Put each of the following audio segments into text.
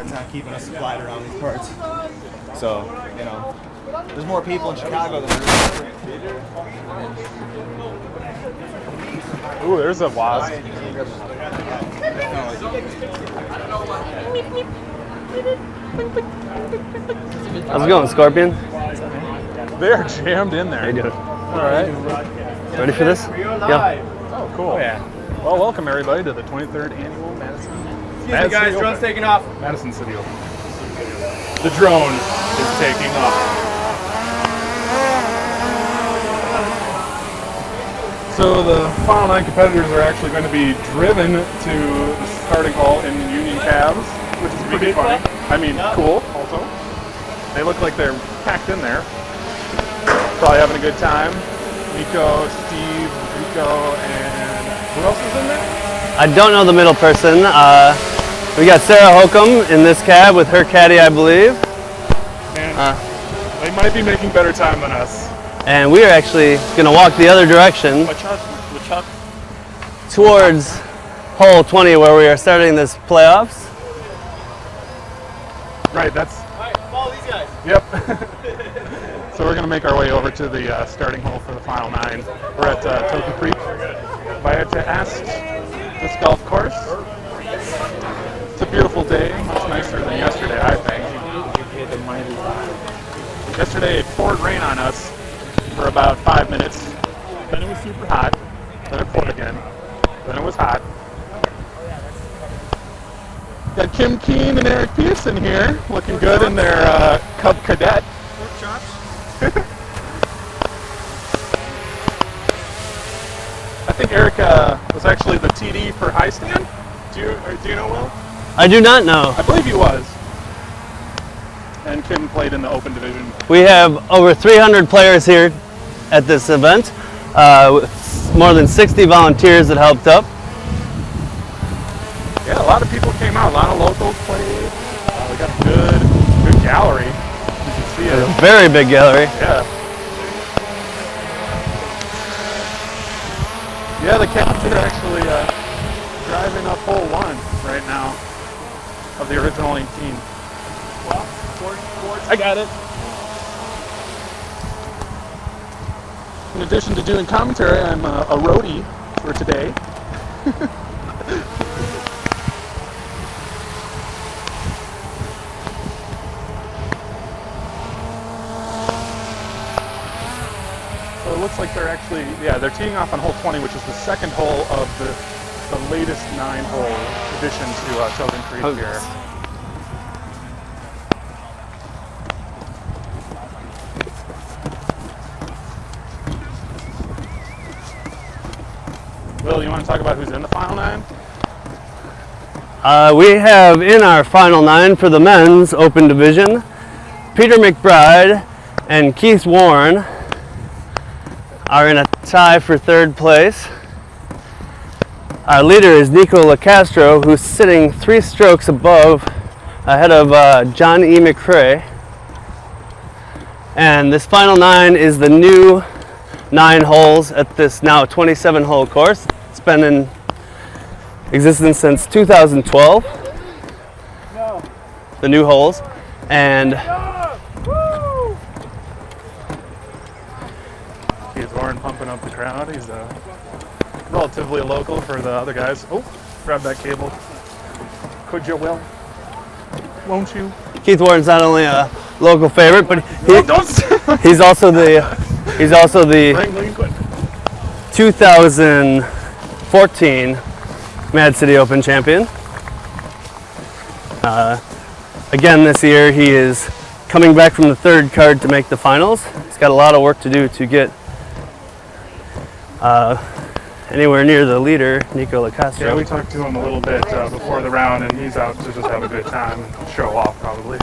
hard time keeping us supplied around these parts. So, you know, there's more people in Chicago than there is. Ooh, there's a wasp. How's it going, Scorpion? They're jammed in there. How you doing? All right. Ready for this? Yeah. Oh, cool. Oh, yeah. Well, welcome everybody to the 23rd annual Madison. Excuse me, guys, drone's taking off. Madison City Open. The drone is taking off. So the Final 9 competitors are actually going to be driven to the starting hall in Union Cabs, which is pretty funny. I mean, cool also. They look like they're packed in there. Probably having a good time. Nico, Steve, Rico, and who else is in there? I don't know the middle person. We got Sarah Holcomb in this cab with her caddy, I believe. And they might be making better time than us. And we are actually going to walk the other direction towards hole 20 where we are starting this playoffs. Right, that's... All right, follow these guys. Yep. So we're going to make our way over to the starting hole for the Final 9. We're at Token Creek, Valletta Est, this golf course. It's a beautiful day, much nicer than yesterday, I think. Yesterday it poured rain on us for about 5 minutes. Then it was super hot. Then it poured again. Then it was hot. Got Kim Keen and Eric Pearson here, looking good in their Cub Cadet. I think Eric was actually the TD for High Stand. Do you know Will? I do not know. I believe he was. And Kim played in the Open Division. We have over 300 players here at this event, with more than 60 volunteers that helped up. Yeah, a lot of people came out. A lot of locals played. We got a good gallery. You can see it. A very big gallery. Yeah. Yeah, the Cavs are actually driving up hole 1 right now of the original 18. I got it. In addition to doing commentary, I'm a roadie for today. So it looks like they're actually, they're teeing off on hole 20, which is the second hole of the latest 9-hole addition to Token Creek here. Will, you want to talk about who's in the Final 9? We have in our Final 9 for the men's Open Division, Peter McBride and Keith Warren are in a tie for 3rd place. Our leader is Nico LaCastro, who's sitting 3 strokes ahead of John E. McCrae. And this Final 9 is the new 9 holes at this now 27-hole course. It's been in existence since 2012. The new holes. And He's Warren pumping up the crowd. He's relatively local for the other guys. Oh, grab that cable. Could you, Will? Won't you? Keith Warren's not only a local favorite, but he's also the 2014 Mad City Open champion. Again this year he is coming back from the 3rd card to make the finals. He's got a lot of work to do to get anywhere near the leader, Nico LaCastro. Yeah, we talked to him a little bit before the round, and he's out to just have a good time and show off probably.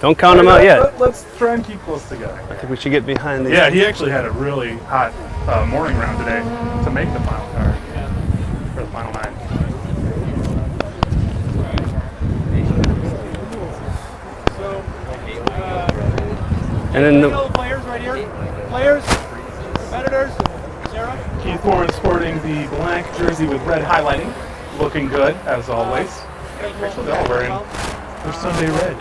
Don't count him out yet. Let's try and keep close together. I think we should get behind these. Yeah, he actually had a really hot morning round today to make the final card for the Final 9. And then the Players right here. Players, competitors, Sarah. Keith Warren sporting the black jersey with red highlighting. looking good as always. Actually, they're all wearing their Sunday red.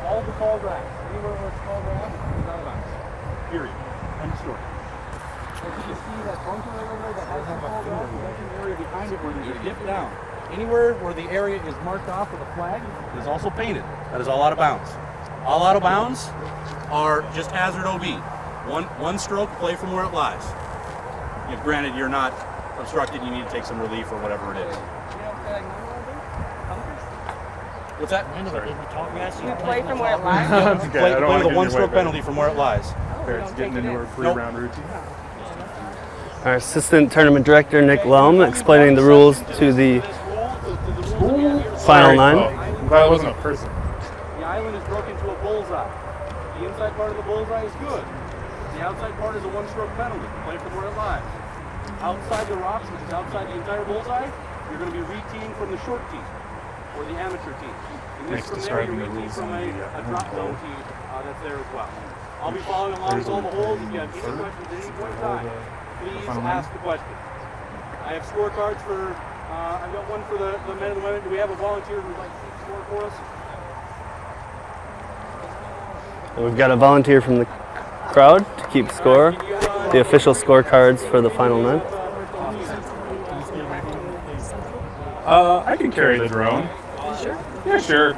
All the tall grass. Anywhere where it's tall grass is out of bounds. Period. End of story. As you can see that bunker right over there that has some tall grass, that's an area behind it where there's a dip down. Anywhere where the area is marked off with a flag is also painted. That is all out of bounds. All out of bounds are just hazard OB. One stroke, play from where it lies. If granted you're not obstructed, you need to take some relief or whatever it is. What's that? You play from where it lies? Okay, Play I don't want the to one stroke penalty from where it lies. Parents getting into our pre-round routine. Our assistant tournament director, Nick Lum, explaining the rules to the final nine. Oh, that wasn't a person. The island is broken into a bullseye. The inside part of the bullseye is good. The outside part is a one-stroke penalty. Play from where it lies. Outside the rocks, which is outside the entire bullseye, you're going to be re-teeing from the short tee, or the amateur tee. And this Nick's from there, you describing the re-tee rules from on a the, drop zone tee that's there as well. I'll be following along with all the holes. If you have any questions at any point in time, please ask the question. I have scorecards for, I've got one for the men and the women. Do we have a volunteer who'd like to keep score for us? And we've got a volunteer from the crowd to keep score. The official scorecards for the final nine. I can carry the drone. Sure. Yeah, sure.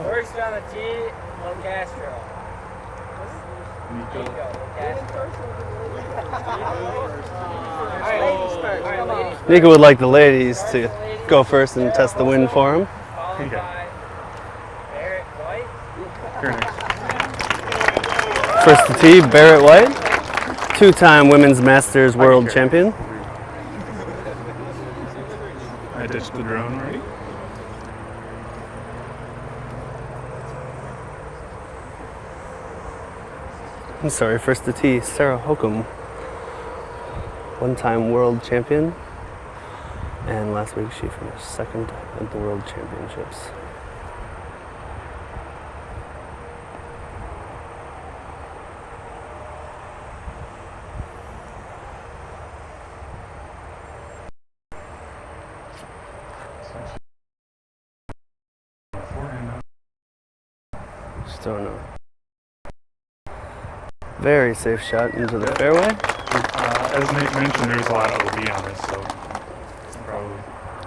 First on the tee, Lo Castro. There you go, Lo Castro. All right, ladies first. All right, ladies first. Nico would like the ladies to go first and test the wind for him. Followed Okay. by Barrett White. Here next. First to tee, Barrett White, two-time Women's Masters World Champion. I ditched the drone already. I'm sorry, first to tee, Sarah Hokum, one-time World Champion. And last week she finished second at the World Championships. Just throwing a very safe shot into the fairway. As Nate mentioned, there's a lot of OB on this, so probably.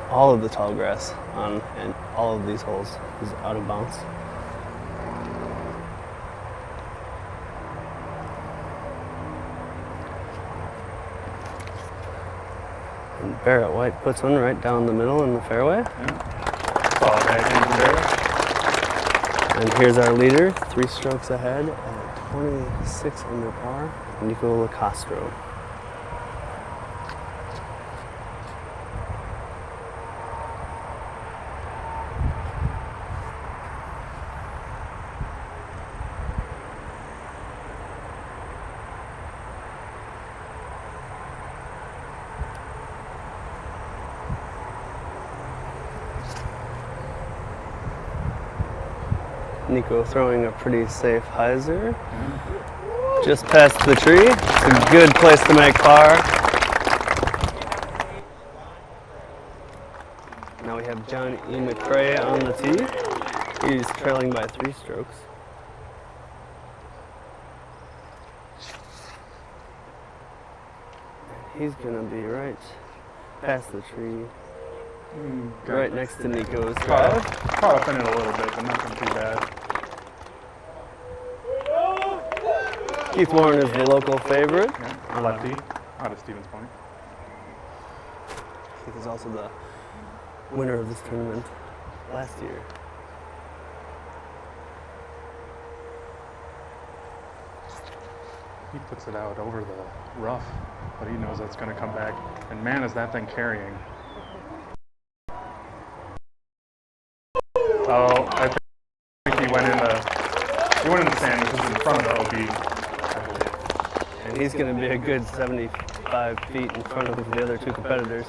All of the tall grass on and all of these holes is out of bounds. And Barrett White puts one right down the middle in the fairway. Solid action there. And here's our leader, 3 strokes ahead at 26 under par, Nico Lacastro. Nico throwing a pretty safe hyzer. Just past the tree. It's a good place to make par. Now we have John E. McRae on the tee. He's trailing by 3 strokes. He's gonna be right past the tree, right next to Nico's drive. Caught up in it a little bit, but nothing too bad. Keith Warren is the local favorite. Yeah, a lefty out of Stevens Point. Keith is also the winner of this tournament last year. He puts it out over the rough, but he knows that's going to come back. And man, is that thing carrying. Oh, I think he went in the sand, which is in front of the OB, I believe. And he's going to be a good 75 feet in front of the other 2 competitors.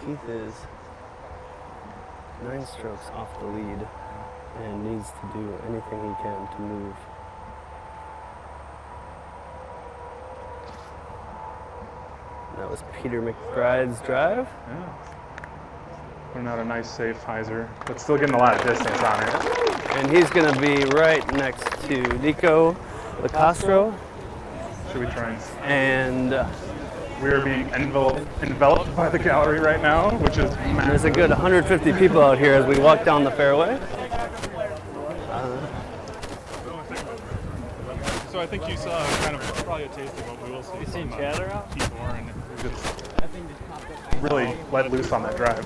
Keith is 9 strokes off the lead and needs to do anything he can to move. That was Peter McBride's drive. Yeah. Putting out a nice safe hyzer, but still getting a lot of distance on it. And he's going to be right next to Nico Lacastro. Should we try And and... We are being enveloped by the gallery right now, which is there's massive. a good 150 people out here as we walk down the fairway. So I think you saw kind of probably a taste of what we will see. You seen Chatter out? Keith Warren just really let loose on that drive.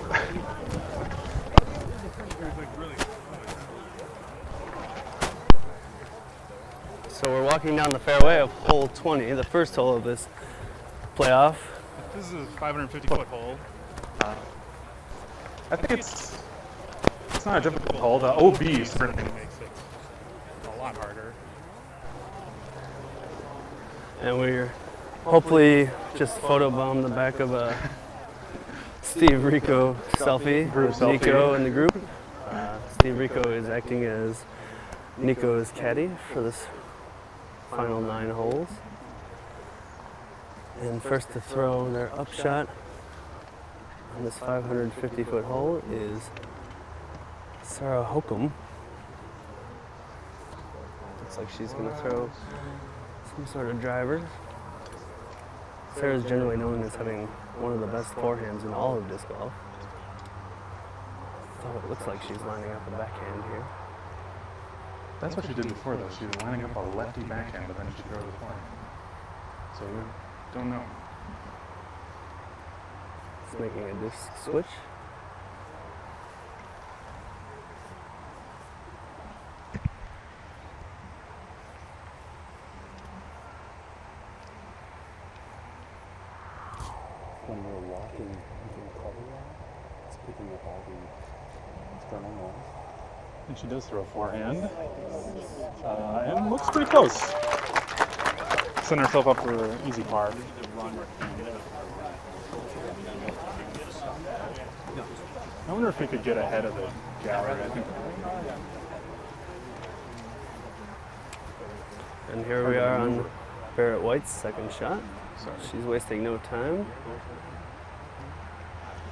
So we're walking down the fairway of hole 20, the first hole of this playoff. This is a 550-foot hole. I think it's not a difficult hole. The OB certainly makes it a lot harder. And we're hopefully just photobomb the back of a Steve Rico selfie. Group selfie. Nico in the group. Steve Rico is acting as Nico's caddy for this final 9 holes. And first to throw their upshot on this 550-foot hole is Sarah Hokum. Looks like she's going to throw some sort of driver. Sarah's generally known as having one of the best forehands in all of disc golf. So it looks like she's lining up a backhand here. That's what she did before, though. She was lining up a lefty backhand, but then she threw the forehand. So we don't know. It's making a disc switch. When we're walking, you can cover that. It's picking up all the external noise. And she does throw a forehand. And looks pretty close. Setting herself up for an easy par. I wonder if we could get ahead of the gallery. I think. And here we are on Barrett White's second shot. She's wasting no time.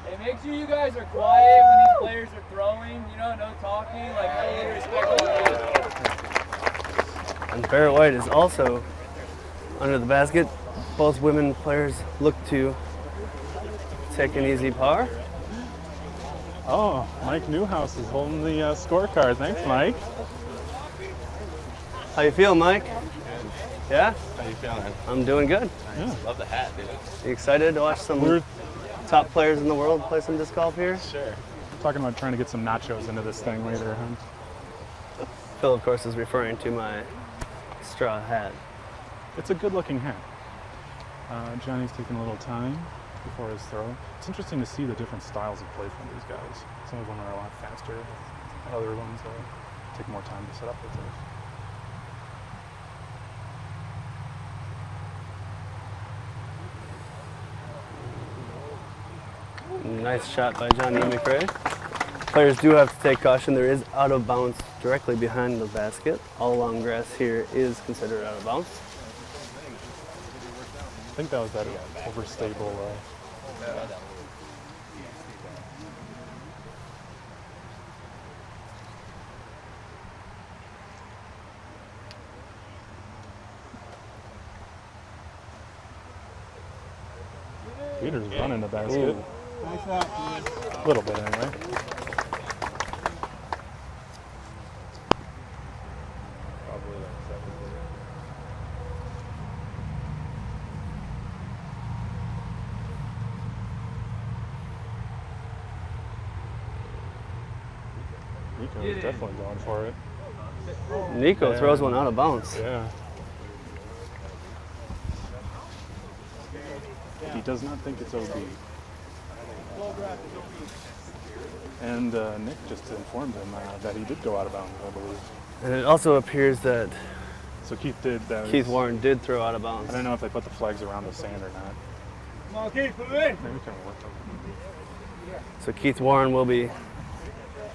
Hey, make sure you guys are quiet when these players are throwing. You know, no talking. Like, totally respect all. And Barrett White is also under the basket. Both women players look to take an easy par. Oh, Mike Newhouse is holding the scorecard. Thanks, Mike. How you feel, Mike? Yeah? How you feeling? I'm doing good. Yeah. Love the hat, dude. You excited to watch some We're top players in the world play some disc golf here? Sure. talking about trying to get some nachos into this thing later, huh? Phil, of course, is referring to my straw hat. It's a good-looking hat. Johnny's taking a little time before his throw. It's interesting to see the different styles of play from these guys. Some of them are a lot faster. Other ones take more time to set up with those. Nice shot by Johnny McRae. Players do have to take caution. There is out of bounds directly behind the basket. All along grass here is considered out of bounds. I think that was that overstable. Peter's running the basket. A little bit anyway. Nico is definitely going for it. Nico Yeah. throws one out of bounds. Yeah. He does not think it's OB. And Nick just informed him that he did go out of bounds, I believe. And it also appears that So Keith did that. Keith Warren did throw out of bounds. I don't know if they put the flags around the sand or not. Come on, Keith, move in. Maybe we can work them. So Keith Warren will be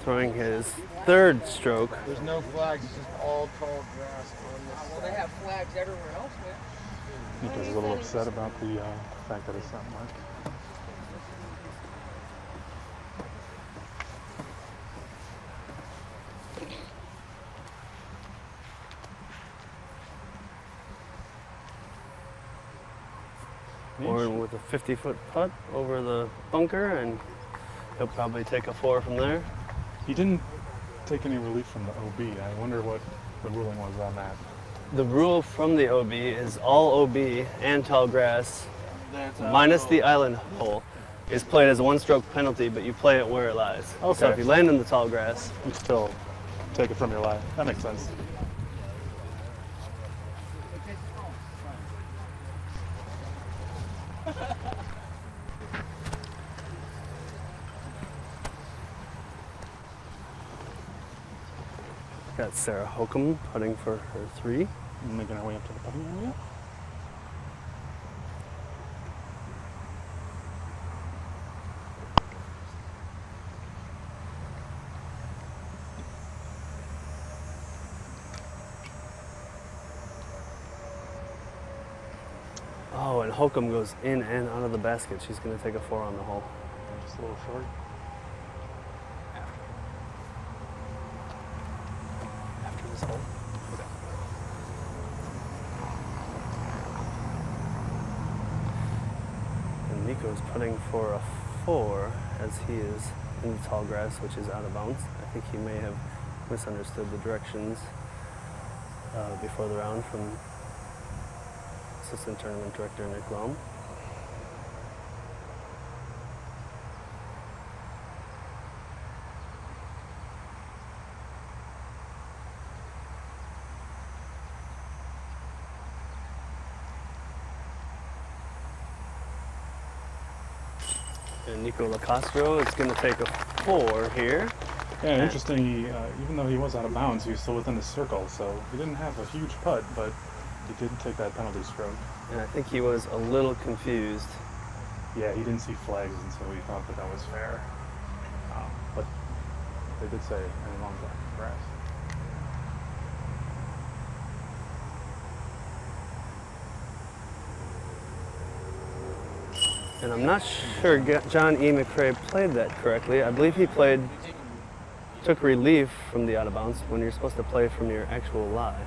throwing his third stroke. There's no flags, it's just all tall grass on Well, they have flags everywhere else, man. Nico's a little upset about the fact that it's not marked. Warren with a 50-foot putt over the bunker, and he'll probably take a 4 from there. He didn't take any relief from the OB. I wonder what the ruling was on that. The rule from the OB is all OB and tall grass, minus the island hole, is played as a one-stroke penalty, but you play it where it lies. So Okay. if you land in the tall grass, You still take it from your line. That makes sense. got Sarah Holcomb putting for her 3. Making our way up to the putting area. Oh, and Holcomb goes in and out of the basket. She's going to take a 4 on the hole. Just a little short. After this hole. And Nico's putting for a 4 as he is in the tall grass, which is out of bounds. I think he may have misunderstood the directions before the round from Assistant Tournament Director Nick Lum. And Nico Lacastro is going to take a 4 here. Yeah, interesting. Even though he was out of bounds, he was still within the circle, so he didn't have a huge putt, but he did take that penalty stroke. And I think he was a little confused. Yeah, he didn't see flags, and so he thought that that was fair. But they did say any long grass. And I'm not sure John E. McRae played that correctly. I believe he took relief from the out of bounds when you're supposed to play from your actual lie.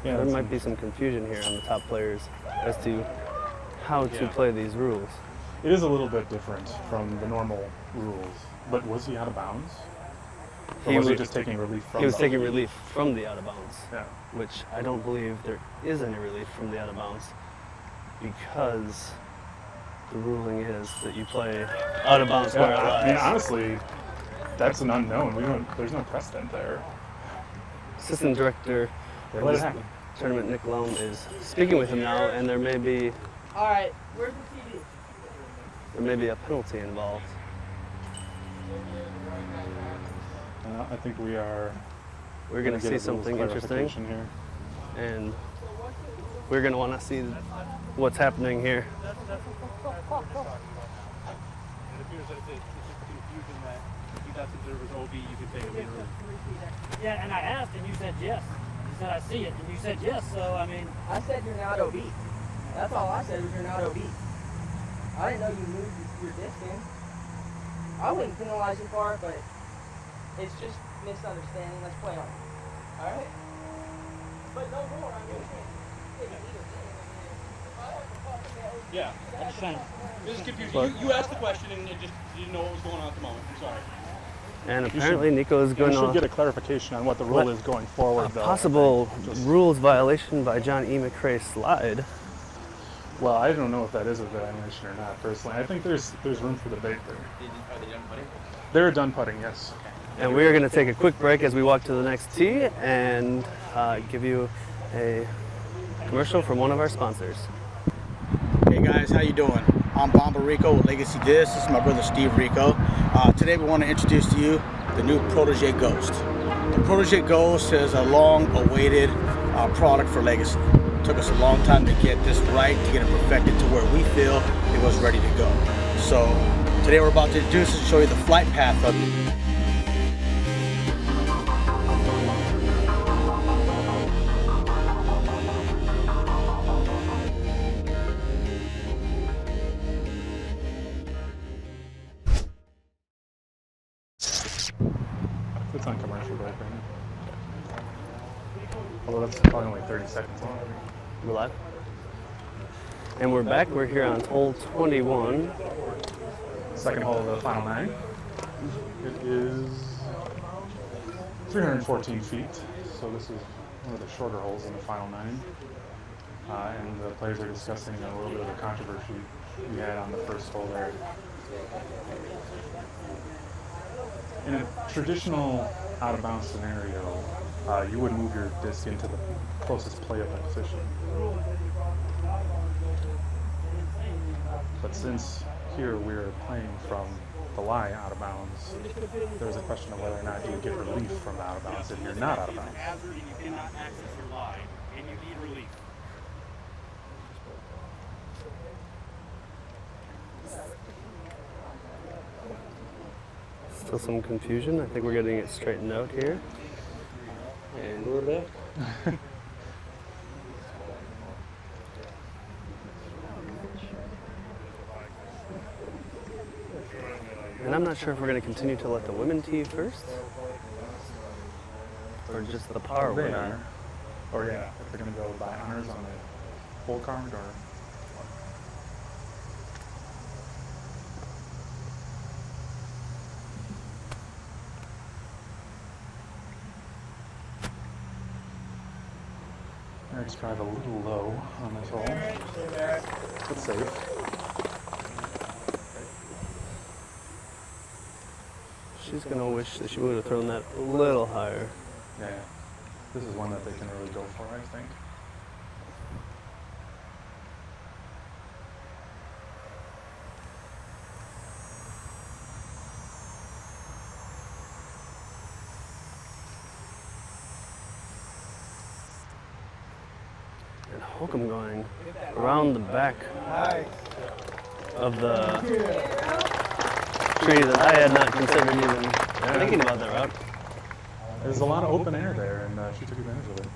Yeah, There that's might be some confusion here on the top players as to how to play these rules. It is a little bit different from the normal rules. But was he out of bounds? Or He was he was- just taking relief from He was the- taking relief from the out of bounds, Yeah. which I don't believe there is any relief from the out of bounds because the ruling is that you play out of bounds where it Yeah, I mean, lies. honestly, that's an unknown. There's no precedent there. Assistant Director Let of it this happen. tournament, Nick Lum, is speaking with him now, and there may be All right, where's the TV? a penalty involved. I think we are. We're going gonna to get see a rules something interesting, clarification here. and we're going to want to see what's happening here. It appears that it's just confusion that you got to there was OB, you could take a lead. Yeah, and I asked, and you said yes. You said I see it, and you said yes. So I mean, I said you're not OB. That's all I said was you're not OB. I didn't know you moved your disc in. I wouldn't penalize you for it, but it's just misunderstanding. Let's play on it. Alright? But no more. I mean, you can't either thing. Yeah. I'm just saying. This is confusing. You asked the question and it just you didn't know what was going on at the moment. I'm sorry. And apparently Nico is We going should get to a clarification on what the rule is going forward, though. possible Just- rules violation by John E. McRae slide. Well, I don't know if that is a violation or not, personally. I think there's room for debate there. Are they done putting? They're done putting, yes. And we are going to take a quick break as we walk to the next tee and give you a commercial from one of our sponsors. Hey guys, how you doing? I'm Bomba Rico with Legacy Disc. This is my brother Steve Rico. Today we want to introduce to you the new Protege Ghost. The Protege Ghost is a long-awaited product for Legacy. It took us a long time to get this right, to get it perfected to where we feel it was ready to go. So today we're about to introduce and show you the flight path of it. It's on commercial break right now. Although that's probably only 30 seconds long. We're live. And we're back. We're here on hole 21. Second hole of the final 9. It is 314 feet, so this is one of the shorter holes in the final 9. And the players are discussing a little bit of the controversy we had on the first hole there. In a traditional out-of-bounds scenario, you would move your disc into the closest playable position. But since here we're playing from the lie out of bounds, there's a question of whether or not you would get relief from the out of bounds if you're not out of bounds. Hazard, you cannot access your lie, and you need relief. Still some confusion. I think we're getting it straightened out here. And we're back. And I'm not sure if we're going to continue to let the women tee first, or just the par They women. are. Or yeah, if they're going to go by honors on the hole card or... Eric's drive a little low on this hole. But safe. She's going to wish that she would have thrown that a little higher. Yeah. This is one that they can really go for, I think. And Holcomb going around the back of the tree that I had not considered even thinking about that route. There's a lot of open air there, and she took advantage of it.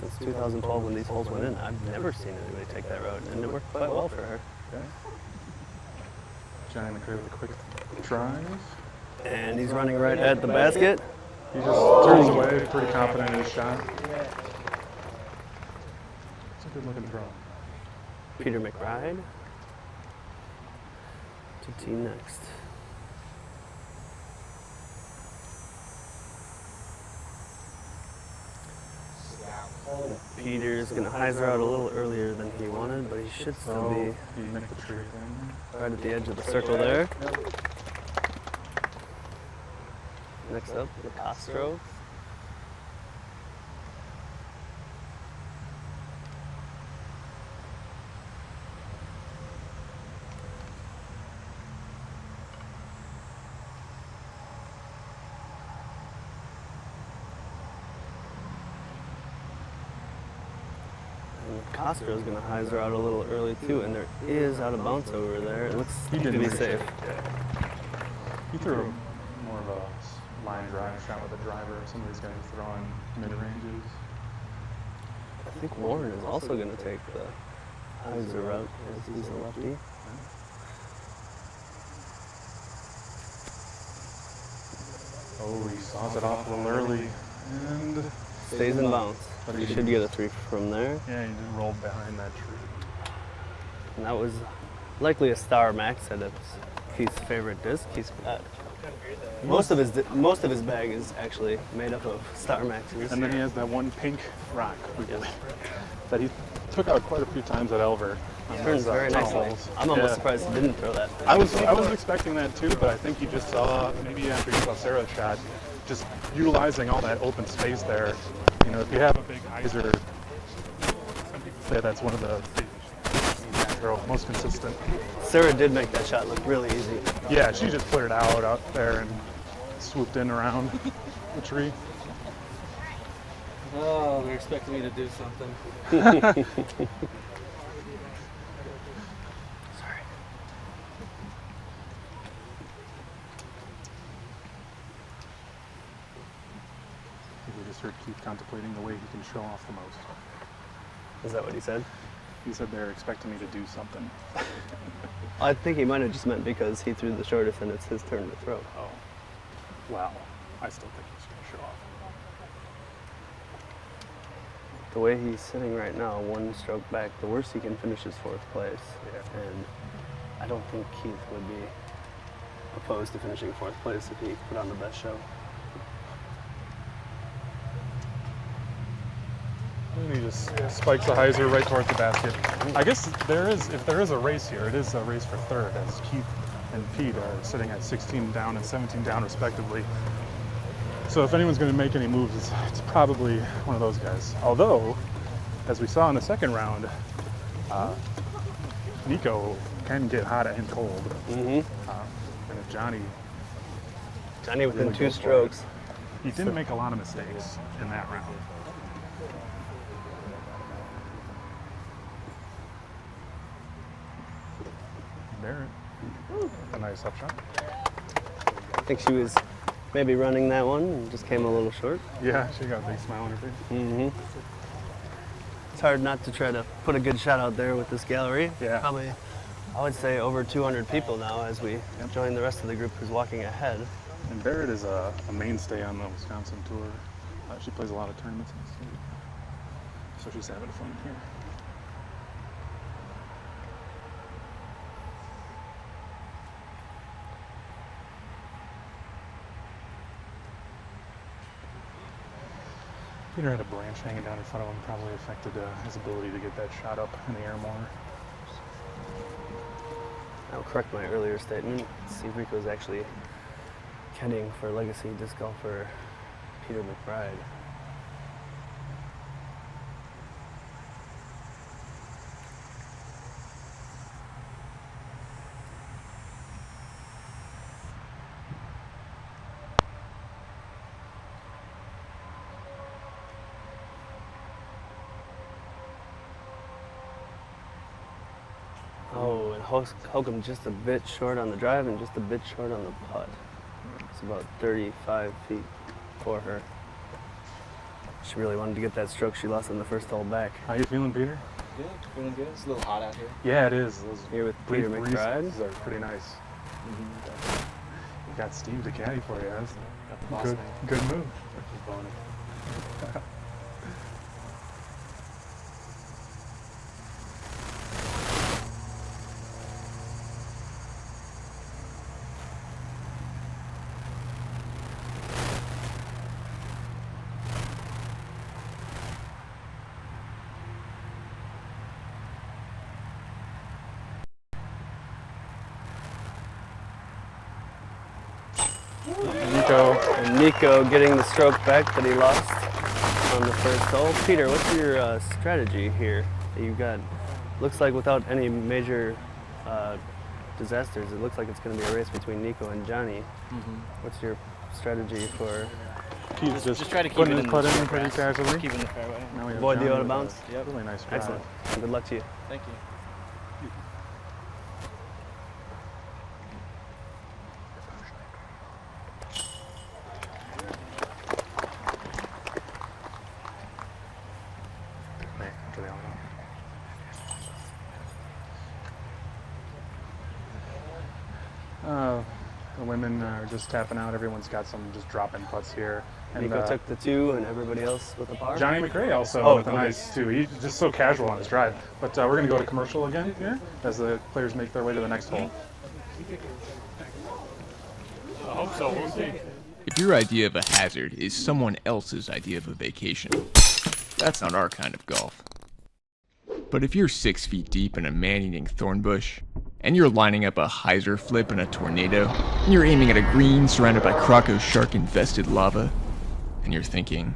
Since 2012 when these holes went in, I've never seen anybody take that route, and it worked quite well for her. Okay. Johnny McRae with a quick drive. And he's running right at the basket. He just turns away, pretty confident in his shot. It's a good looking throw. Peter McBride to tee next. Peter's going to hyzer out a little earlier than he wanted, but he should still be He nicked the tree thing. right at the edge of the circle there. Next up, the Castro. Castro's going to hyzer out a little early too, and there is out of bounds over there. It looks He to didn't be reach safe. it. He threw more of a line drive shot with a driver. Some of these guys are throwing mid-ranges. I think Warren is also going to take the hyzer route as he's a lefty. Oh, he saws it off a little early and Stays in bounds. But He he should didn't- get a 3 from there. yeah, he just rolled behind that tree. And that was likely a Star Max at Keith's favorite disc. He's got most of his bag is actually made up of Star Maxes. And then he has that one pink rock that he took out quite a few times at Elver. Turns very nicely. I'm almost Yeah. surprised he didn't throw that. I was expecting that too, but I think he just saw, maybe after he saw Sarah's shot, just utilizing all that open space there. You know, if you have a big hyzer, some people say that's one of the most consistent. Sarah did make that shot look really easy. Yeah, she just put it out there and swooped in around the tree. Oh, they're expecting me to do something. Sorry. I think we just heard Keith contemplating the way he can show off the most. Is that what he said? He said they're expecting me to do something. I think he might have just meant because he threw the shortest and it's his turn to throw. Oh, wow. I still think he's going to show the way he's sitting right now, 1 stroke back, the worst he can finish is 4th place. Yeah. And I don't think Keith would be opposed to finishing 4th place if he put on the best show. And he just spikes the hyzer right towards the basket. I guess if there is a race here, it is a race for 3rd, as Keith and Pete are sitting at 16 down and 17 down respectively. So if anyone's going to make any moves, it's probably one of those guys. Although, as we saw in the 2nd round, Nico can get hot and cold. And if Johnny within really 2 goes for strokes. it, he didn't make a lot of mistakes in that round. Barrett, a nice up shot. I think she was maybe running that one and just came a little short. Yeah, she got a big smile on her face. It's hard not to try to put a good shot out there with this gallery. Yeah. Probably, I would say, over 200 people now as we join the rest of the group who's walking ahead. And Barrett is a mainstay on the Wisconsin tour. She plays a lot of tournaments in the state. So she's having fun here. Peter had a branch hanging down in front of him, probably affected his ability to get that shot up in the air more. I'll correct my earlier statement. Steve Rico is actually heading for legacy disc golfer Peter McBride. Oh, and Holcomb just a bit short on the drive and just a bit short on the putt. It's about 35 feet for her. She really wanted to get that stroke she lost in the first hole back. How you feeling, Peter? Good, feeling good. It's a little hot out here. Yeah, it is. Those Here with Peter brief McBride. breezes are pretty nice. You got Steve to caddy for you. That's Got the boss good, man. good move. He's boning. And Nico getting the stroke back that he lost on the first hole. Peter, what's your strategy here? You've got, looks like without any major disasters, it looks like it's going to be a race between Nico and Johnny. What's your strategy for Keith's just try to keep putting it his in putt the in pretty casually. Keep in the fairway. Now we have avoid the Johnny out of with a bounds? Yep. Really nice drive. Excellent. Good luck to you. Thank you. Hey, after the out. The women are just tapping out. Everyone's got some just drop-in putts here. And Nico took the 2 and everybody else with a par? Johnny McRae also Oh, with a okay. nice 2. He's just so casual on his drive. But we're going to go to commercial again here as the players make their way to the next hole. I hope so. We'll see. If your idea of a hazard is someone else's idea of a vacation, that's not our kind of golf. But if you're 6 feet deep in a man-eating thorn bush, and you're lining up a hyzer flip in a tornado, and you're aiming at a green surrounded by Krakow shark-infested lava, and you're thinking,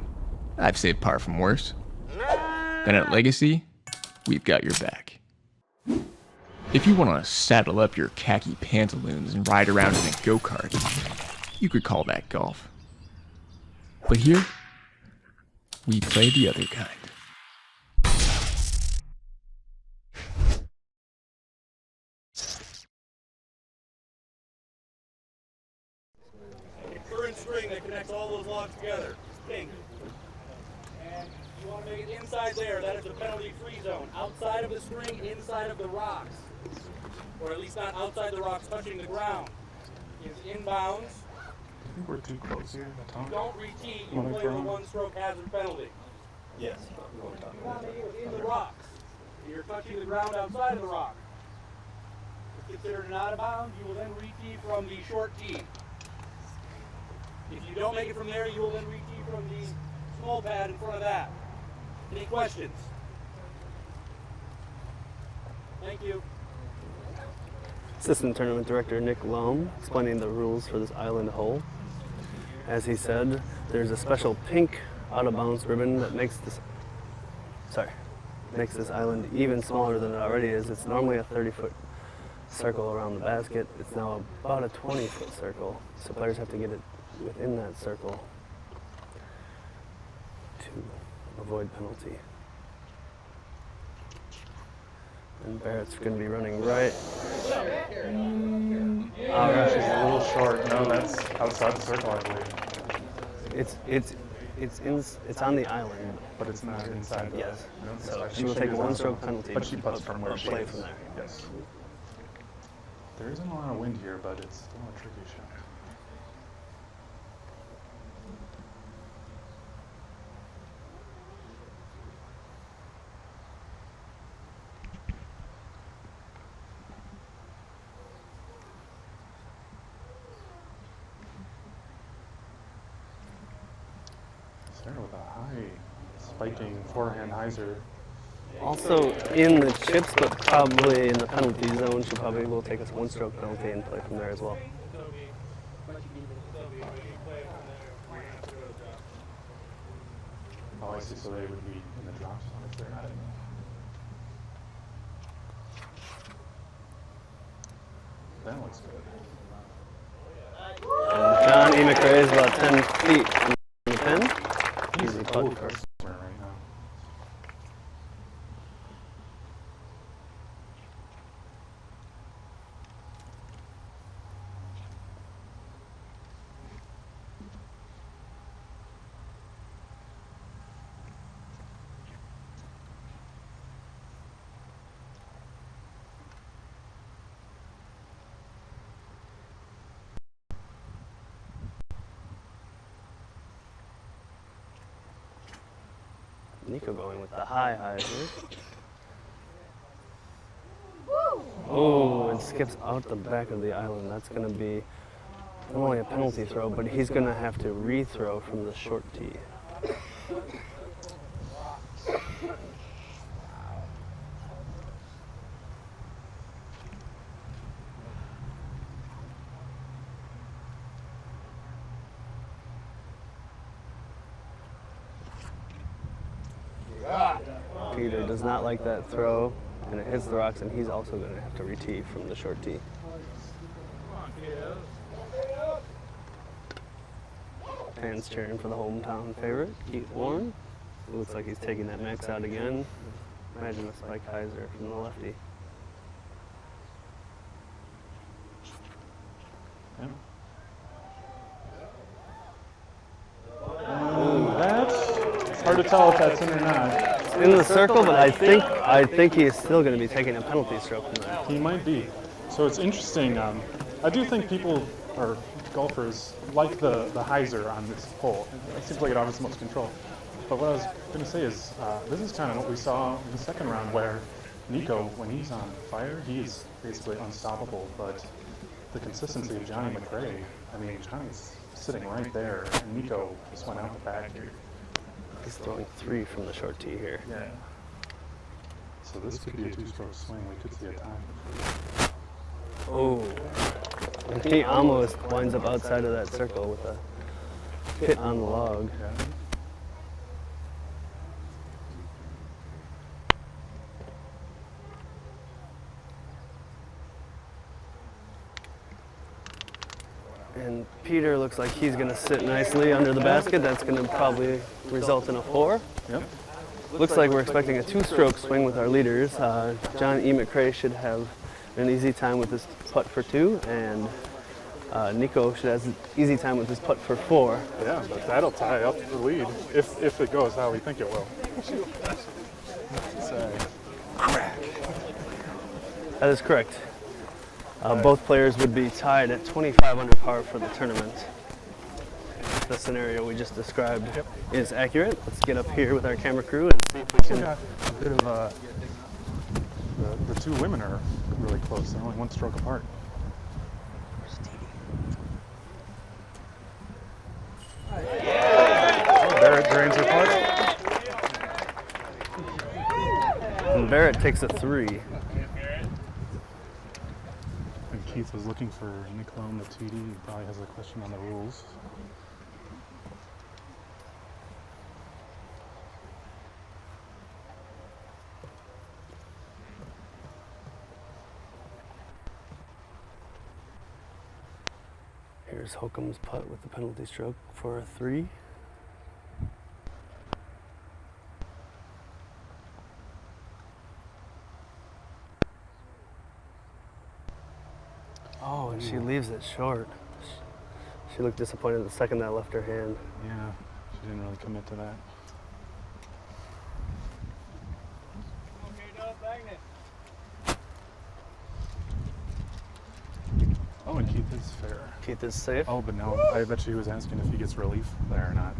I've saved par from worse, then at Legacy, we've got your back. If you want to saddle up your khaki pantaloons and ride around in a go-kart, you could call that golf. But here, we play the other kind. Current string that connects all those logs together. Pink. And you want to make it inside there. That is the penalty-free zone. Outside of the string, inside of the rocks. Or at least not outside the rocks touching the ground. Is inbounds. I think we're too close here. Don't retee. You Wanna play the throw? one-stroke hazard penalty. Yes. In the rocks. You're touching the ground outside of the rock. It's considered an out of bounds. You will then re-tee from the short tee. If you don't make it from there, you will then re-tee from the small pad in front of that. Any questions? Thank you. Assistant Tournament Director Nick Lohm explaining the rules for this island hole. As he said, there's a special pink out-of-bounds ribbon that makes this island even smaller than it already is. It's normally a 30-foot circle around the basket. It's now about a 20-foot circle, so players have to get it within that circle to avoid penalty. And Barrett's going to be running right. All right. She's a little short. No, that's outside the circle, I believe. It's on the island, but it's not inside. Yes. No, So she will take a one-stroke penalty. But she putts from where she play is. from there. Yes. There isn't a lot of wind here, but it's still a tricky shot. Sarah with a high spiking forehand hyzer. Also in the chips, but probably in the penalty zone, she probably will take us one-stroke penalty and play from there as well. Oh, I see. So they would be in the drop zone if they're not in. That looks good. And John E. McRae is about 10 feet from the pin. Easy putt for right now. Nico going with the high hyzer. Oh, and skips out the back of the island. That's going to be not only a penalty throw, but he's going to have to rethrow from the short tee. Peter does not like that throw, and it hits the rocks, and he's also going to have to re-tee from the short tee. Fans cheering for the hometown favorite, Keith Warren. It looks like he's taking that max out again. Imagine a spike hyzer from the lefty. It's hard to tell if that's in or not. It's in the circle, but I think he is still going to be taking a penalty stroke from there. He might be. So it's interesting. I do think people, or golfers, like the hyzer on this hole. It seems like it offers the most control. But what I was going to say is, this is kind of what we saw in the second round, where Nico, when he's on fire, he's basically unstoppable. But the consistency of Johnny McRae, I mean, Johnny's sitting right there, and Nico just went out the back here. He's throwing 3 from the short tee here. Yeah. So this could be a 2-stroke swing. We could see a time. Oh. And he almost winds up outside of that circle with a hit on the log. Yeah. And Peter looks like he's going to sit nicely under the basket. That's going to probably result in a 4. Yep. Looks like we're expecting a 2-stroke swing with our leaders. John E. McRae should have an easy time with this putt for 2, and Nico should have an easy time with this putt for 4. Yeah, but that'll tie up the lead if it goes how we think it will. That is correct. Both players would be tied at 25 under par for the tournament. if the scenario we just described is accurate. Let's get up here with our camera crew and see if we can. Got a bit of the two women are really close. They're only one stroke apart. Barrett drains her putt. And Barrett takes a 3. And Keith was looking for Nick Lone, the TD. He probably has a question on the rules. Here's Holcomb's putt with the penalty stroke for a 3. Oh, and she leaves it short. She looked disappointed the second that left her hand. Yeah, she didn't really commit to that. Oh, and Keith is fair. Keith is safe. Oh, but no, I bet she was asking if he gets relief there or not.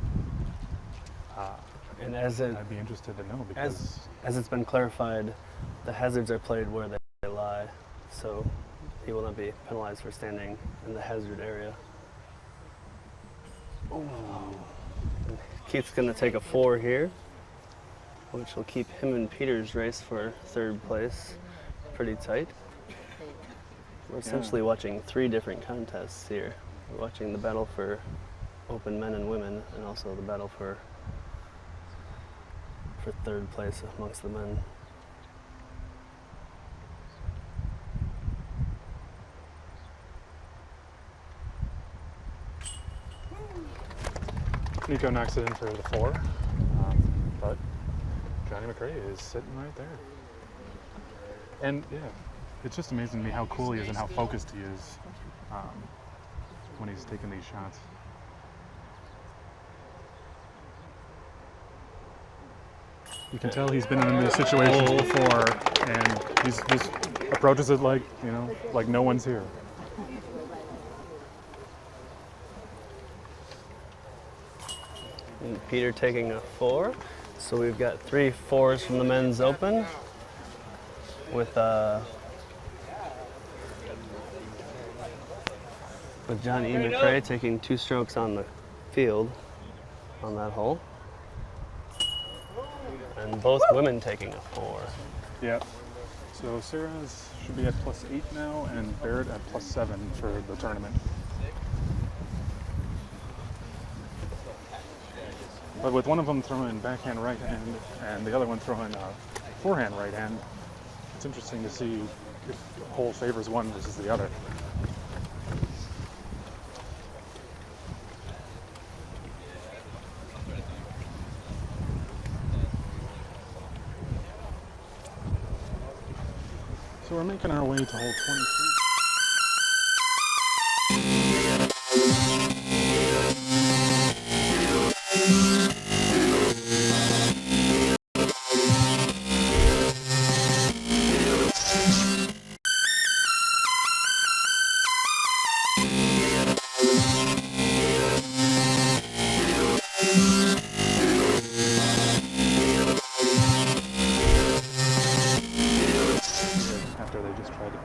And as it, I'd be interested to know because as it's been clarified, the hazards are played where they lie, so he will not be penalized for standing in the hazard area. Oh. Keith's going to take a 4 here, which will keep him and Peter's race for 3rd place pretty tight. We're essentially watching 3 different contests here. We're watching the battle for open men and women, and also the battle for 3rd place amongst the men. Nico knocks it in for the 4, but Johnny McRae is sitting right there. And yeah, it's just amazing to me how cool he is and how focused he is when he's taking these shots. You can tell he's been in these situations before, and he's just approaches it like, you know, like no one's here. And Peter taking a 4. So we've got 3 4s from the men's open with Johnny McRae taking 2 strokes on the field on that hole. And both women taking a 4. Yep. So Sarah's should be at +8 now, and Barrett at +7 for the tournament. But with one of them throwing backhand right hand and the other one throwing forehand right hand, it's interesting to see if the hole favors one versus the other. So we're making our way to hole 23. After they just tried to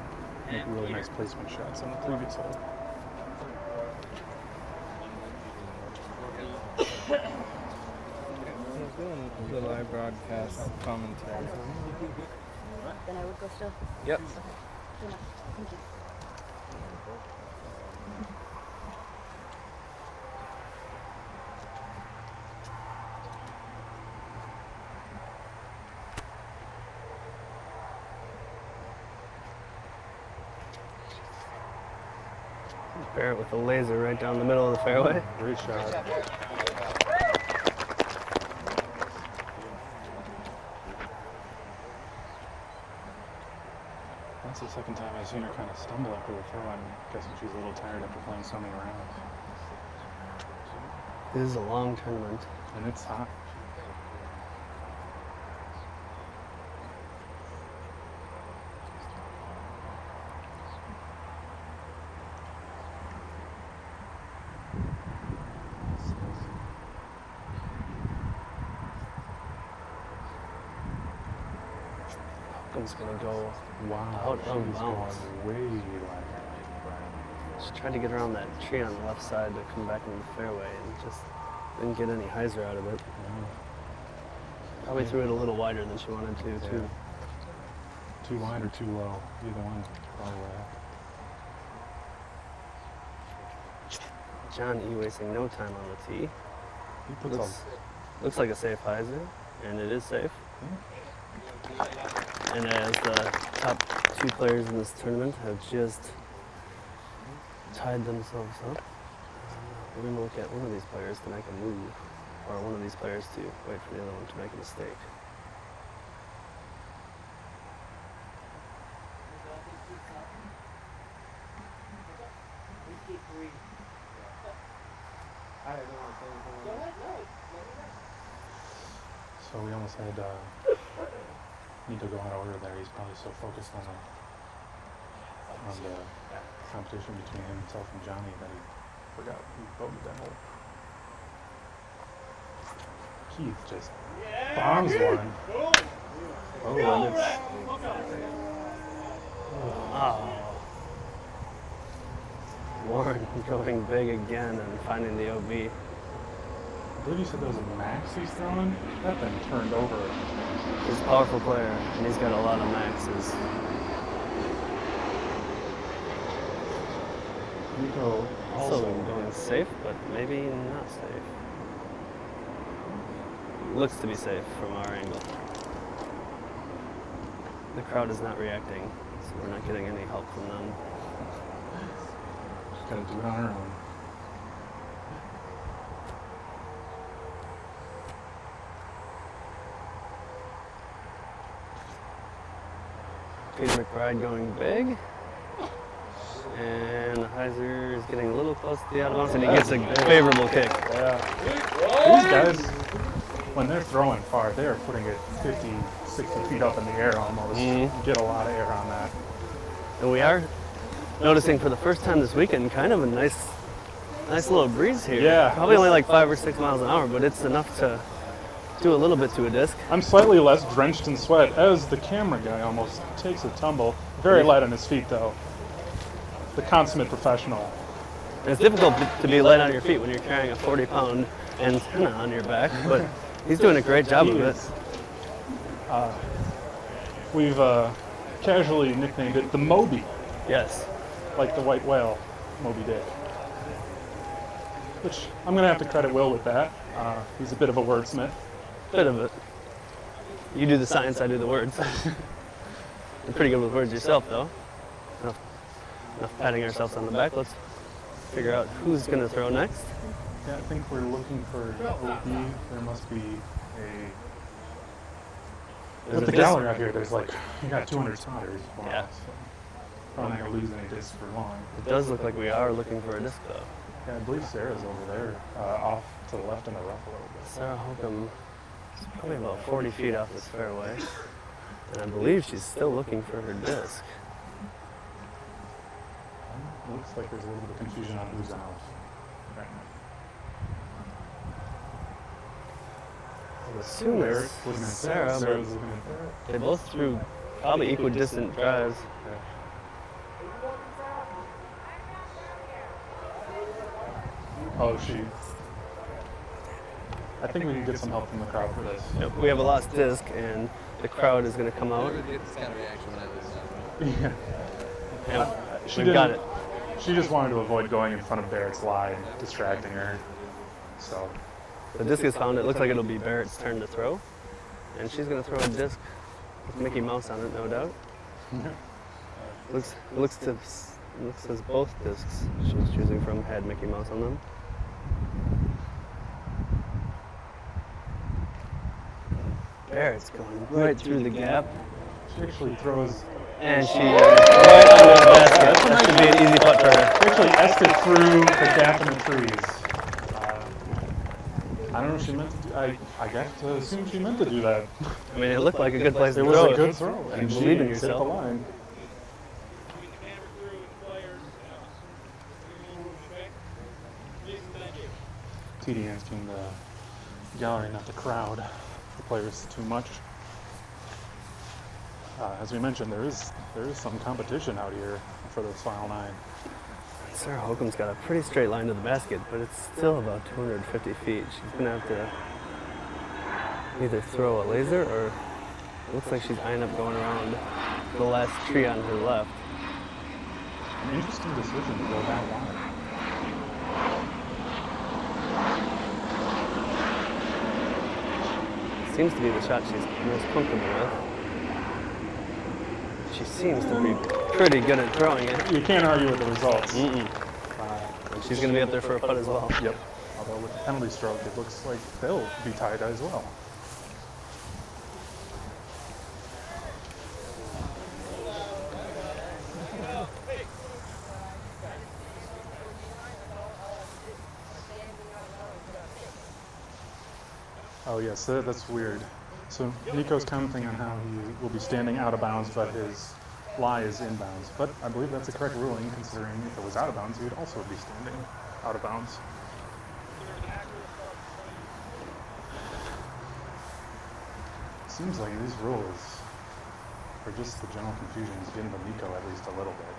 make really nice placement shots on the previous hole. The live broadcast commentary. Then I would go still. Yep. Thank you. Barrett with a laser right down the middle of the fairway. Great shot. That's the second time I've seen her kind of stumble after the throw. I'm guessing she's a little tired after playing so many rounds. This is a long tournament. And it's hot. is going to go Wow, out she's of going bounds. way left. She tried to get around that tree on the left side to come back into the fairway and just didn't get any hyzer out of it. Probably threw it a little wider than she wanted to, too. Too wide or too low, either one, probably. John E. wasting no time on the tee. He puts Looks like a safe hyzer, and it is safe. And as the top 2 players in this tournament have just tied themselves up, we're going to look at one of these players to make a move, or one of these players to wait for the other one to make a mistake. So we almost had need to go out of order there. He's probably so focused on the competition between himself and Johnny that he forgot who voted that hole. Keith just bombs one. Oh, and it's... Oh. Warren going big again and finding the OB. I believe you said there was a max he's throwing. That thing turned over. He's a powerful player, and he's got a lot of maxes. Rico Also going safe, but maybe not safe. Looks to be safe from our angle. The crowd is not reacting, so we're not getting any help from them. Just gotta do it on our own. Peter McBride going big. And Heiser is getting a little close to the out of bounds, and he gets a favorable kick. Yeah. These guys, when they're throwing far, they are putting it 50, 60 feet up in the air almost. You get a lot of air on that. And we are noticing for the first time this weekend kind of a nice little breeze here. Yeah. Probably only like 5 or 6 miles an hour, but it's enough to do a little bit to a disc. I'm slightly less drenched in sweat as the camera guy almost takes a tumble. Very light on his feet though. The consummate professional. It's difficult to be light on your feet when you're carrying a 40-pound antenna on your back, but he's doing a great job of it. We've casually nicknamed it the Moby. Yes. Like the white whale, Moby Dick. Which I'm going to have to credit Will with that. He's a bit of a wordsmith. Bit of it. You do the science, I do the words. You're pretty good with words yourself, though. Enough patting ourselves on the back. Let's figure out who's going to throw next. Yeah, I think we're looking for OB. There must be There's with the gallery out here, there's like, you got 200 spotters. Yeah. So probably not going to lose any discs for long. It does look like we are looking for a disc, though. Yeah, I believe Sarah's over there, off to the left in the rough a little bit. Sarah Holcomb is probably about 40 feet off this fairway. And I believe she's still looking for her disc. Looks like there's a little bit of confusion on who's out right now. As soon as Sarah, Sarah's looking at Sarah. they both threw probably equidistant drives. Oh, I think we can get some help from the crowd for this. Yep, we have a lost disc, and the crowd is going to come out. Get this kind of reaction when I lose. Yeah. We've got it. She just wanted to avoid going in front of Barrett's lie and distracting her. So The disc is found. It looks like it'll be Barrett's turn to throw. And she's going to throw a disc with Mickey Mouse on it, no doubt. Looks as both discs she was choosing from had Mickey Mouse on them. Barrett's going right through the gap. she actually throws. And she right under the basket. That should be an easy putt for her. Actually esced it through the gap in the trees. I don't know if she meant to do, I got to assume she meant to do that. I mean, it looked like a good place to It throw was a good it. throw. You And she believe in hit the yourself. line. TD asking the gallery, not the crowd. The players too much. As we mentioned, there is some competition out here for this final 9. Sarah Holcomb's got a pretty straight line to the basket, but it's still about 250 feet. She's going to have to either throw a laser or it looks like she's eyeing up going around the last tree on her left. An interesting decision to go that wide. Seems to be the shot she's most comfortable with. She seems to be pretty good at throwing it. You can't argue with the results. And she's going to be up there for a putt as well. Yep. Although with the penalty stroke, it looks like they'll be tied as well. Oh yes, that's weird. So Nico's commenting on how he will be standing out of bounds, but his lie is inbounds. But I believe that's a correct ruling, considering if it was out of bounds, he would also be standing out of bounds. Seems like these rules are just the general confusion is getting to Nico at least a little bit.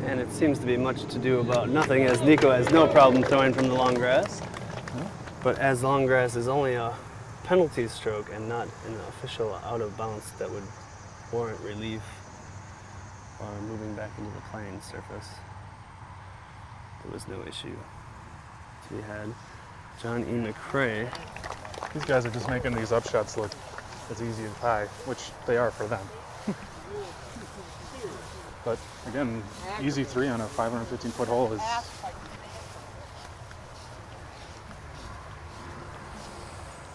And it seems to be much to do about nothing, as Nico has no problem throwing from the long grass. But as long grass is only a penalty stroke and not an official out of bounds that would warrant relief or moving back into the playing surface, there was no issue to be had. John E. McCrae. These guys are just making these upshots look as easy as pie, which they are for them. But again, easy 3 on a 515-foot hole is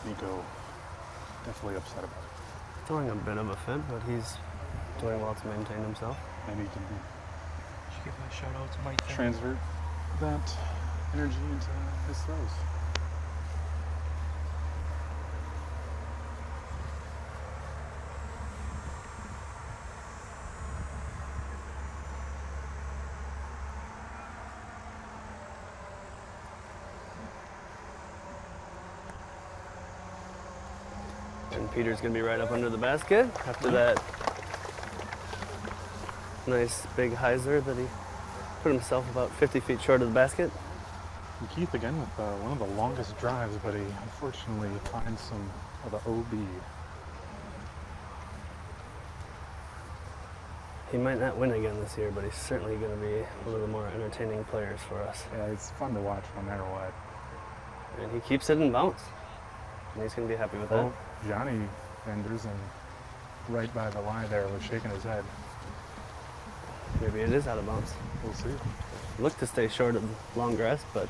Nico definitely upset about it. Throwing a bit of a fit, but he's doing well to maintain himself. Maybe he can Give a shout out to Mike. transfer that energy into his throws. And Peter's going to be right up under the basket after that nice big hyzer that he put himself about 50 feet short of the basket. And Keith again with one of the longest drives, but he unfortunately finds some of the OB. He might not win again this year, but he's certainly going to be one of the more entertaining players for us. Yeah, it's fun to watch no matter what. And he keeps it in bounds. And he's going to be happy with that. Johnny Van Dusen, right by the line there, was shaking his head. Maybe it is out of bounds. We'll see. Look to stay short of long grass, but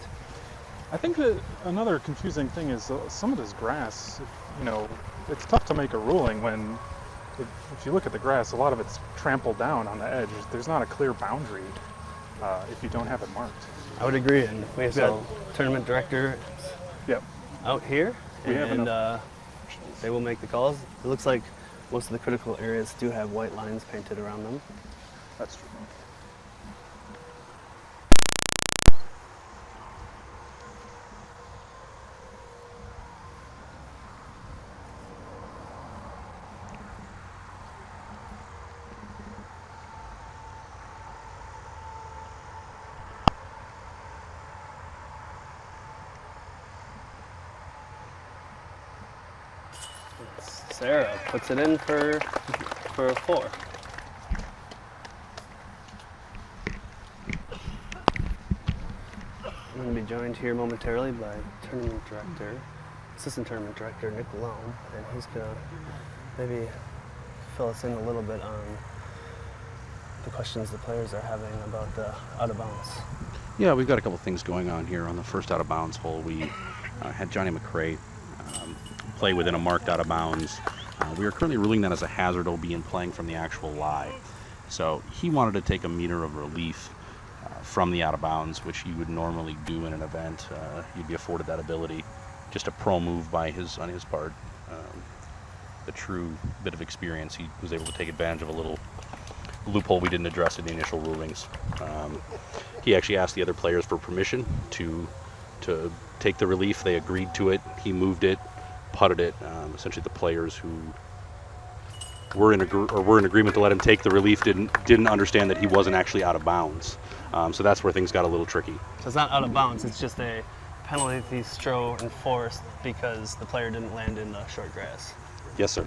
I think that another confusing thing is some of this grass, you know, it's tough to make a ruling when, if you look at the grass, a lot of it's trampled down on the edge. There's not a clear boundary if you don't have it marked. I would agree. And we've got tournament director out here, and they will make the calls. It looks like most of the critical areas do have white lines painted around them. That's true. Sarah puts it in for a 4. I'm going to be joined here momentarily by assistant tournament director Nick Malone, and he's going to maybe fill us in a little bit on the questions the players are having about the out of bounds. Yeah, we've got a couple things going on here. On the first out of bounds hole, we had Johnny McCrae play within a marked out of bounds. We are currently ruling that as a hazard OB and playing from the actual lie. So he wanted to take a meter of relief from the out of bounds, which you would normally do in an event. You'd be afforded that ability. Just a pro move on his part. the true bit of experience. He was able to take advantage of a little loophole we didn't address in the initial rulings. He actually asked the other players for permission to take the relief. They agreed to it. He moved it, putted it. Essentially, the players who were in agreement to let him take the relief didn't understand that he wasn't actually out of bounds. So that's where things got a little tricky. So it's not out of bounds, it's just a penalty throw enforced because the player didn't land in the short grass. Yes, sir.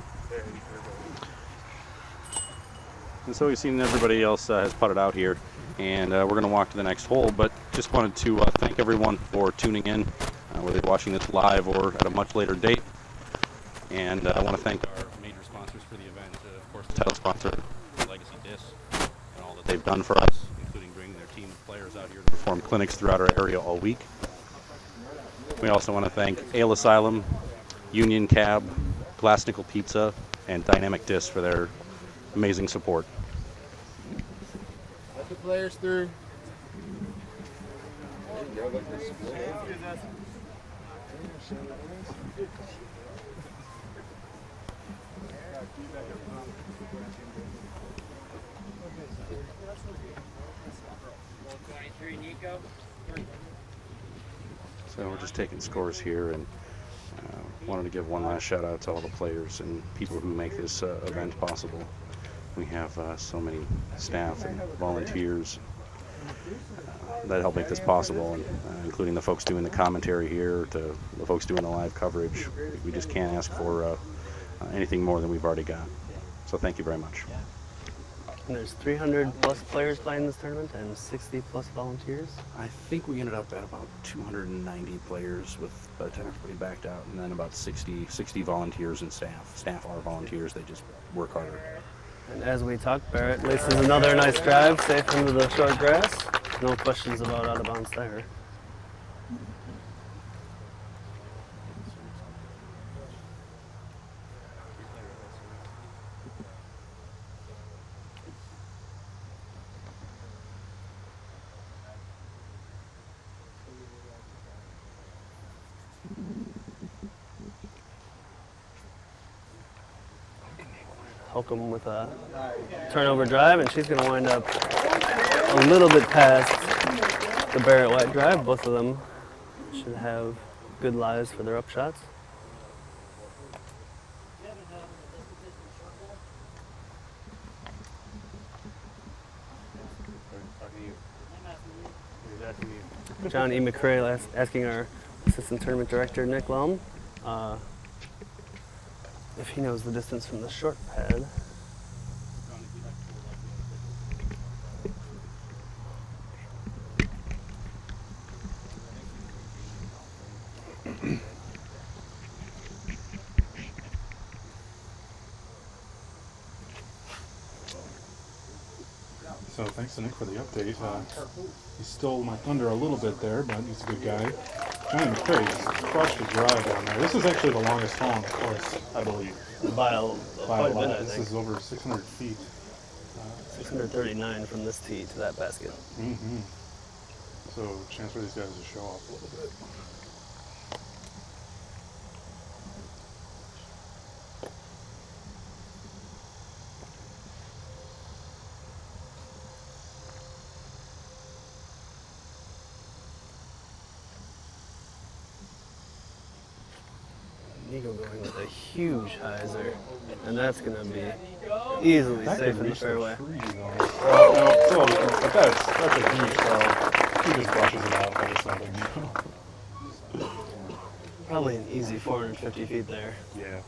And so we've seen everybody else has putted out here, and we're going to walk to the next hole, but just wanted to thank everyone for tuning in, whether you're watching this live or at a much later date. And I want to thank our major sponsors for the event, of course, the title sponsor, Legacy Disc, and all that they've done for us, including bringing their team of players out here to perform clinics throughout our area all week. We also want to thank Ale Asylum, Union Cab, Glass Nickel Pizza, and Dynamic Disc for their amazing support. Let the players through. So we're just taking scores here, and wanted to give one last shout out to all the players and people who make this event possible. We have so many staff and volunteers that help make this possible, and including the folks doing the commentary here, to the folks doing the live coverage. We just can't ask for anything more than we've already got. So thank you very much. And there's 300 plus players playing this tournament and 60 plus volunteers. I think we ended up at about 290 players by the time everybody backed out, and then about 60 volunteers and staff. Staff are volunteers, they just work harder. And as we talk, Barrett laces another nice drive, safe into the short grass. No questions about out of bounds there. Holcomb with a turnover drive, and she's going to wind up a little bit past the Barrett White drive. Both of them should have good lives for their up shots. John E. McCray asking our assistant tournament director, Nick Lelm, if he knows the distance from the short pad. So thanks to Nick for the update. He stole my thunder a little bit there, but he's a good guy. Johnny McCray crushed the drive down there. This is actually the longest hole on the course, I believe. By a By a lot. bit, I This think. is over 600 feet. 639 from this tee to that basket. Mm-hmm. So chance for these guys to show off a little bit. Nico going with a huge hyzer, and that's going to be easily That safe could in the reach the fairway. tree, though. No, so, but that's a huge throw. He just brushes it out or something. Probably an easy 450 feet there. Yeah.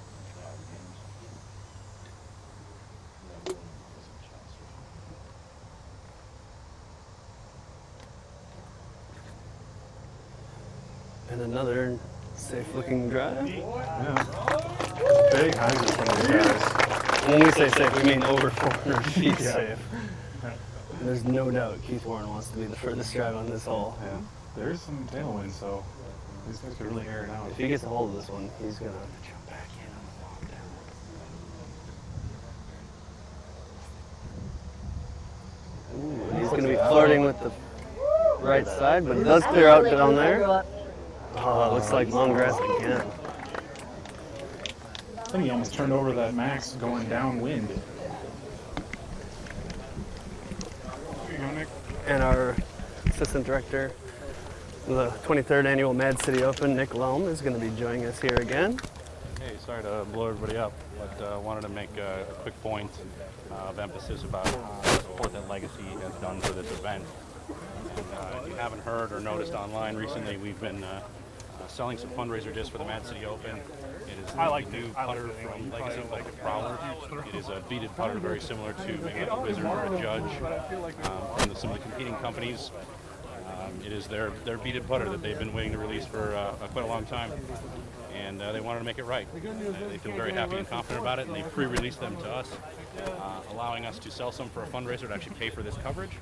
And another safe-looking drive. Yeah. Big hyzer from these guys. When we say safe, we mean over 400 feet Yeah. safe. And there's no doubt Keith Warren wants to be the furthest drive on this hole. Yeah. There's some tailwind, so these guys could really air it out. If he gets a hold of this one, he's going to jump back in on the walk down. Ooh, he's going to be flirting with the right side, but it does clear out down there. Oh, it looks like long grass again. think he almost turned over that Max going downwind. And our assistant director of the 23rd Annual Mad City Open, Nick Lelm, is going to be joining us here again. Hey, sorry to blow everybody up, but wanted to make a quick point of emphasis about the support that Legacy has done for this event. And if you haven't heard or noticed online recently, we've been selling some fundraiser discs for the Mad City Open. It is the new putter from Legacy, like a Prowler. It is a beaded putter, very similar to maybe like a Wizard or a Judge from some of the competing companies. It is their beaded putter that they've been waiting to release for quite a long time, and they wanted to make it right. They feel very happy and confident about it, and they pre-released them to us, allowing us to sell some for a fundraiser to actually pay for this coverage,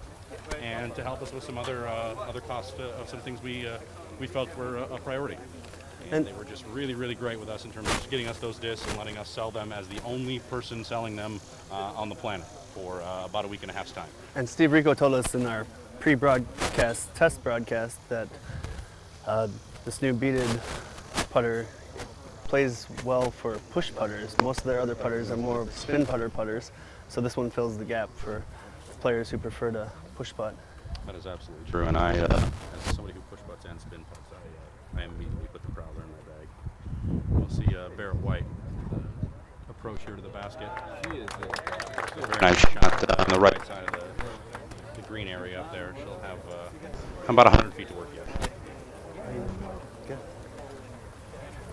and to help us with some other costs of some things we felt were a priority. And they were just really, really great with us in terms of just getting us those discs and letting us sell them as the only person selling them on the planet for about a week and a half's time. And Steve Rico told us in our pre-broadcast, test broadcast, that this new beaded putter plays well for push putters. Most of their other putters are more spin putters, so this one fills the gap for players who prefer to push putt. That is absolutely true, and I, as somebody who push putts and spin putts, I immediately put the Prowler in my bag. We'll see Barrett White approach here to the basket. She is a very nice shot on the right side of the green area up there. She'll have about 100 feet to work yet. Good.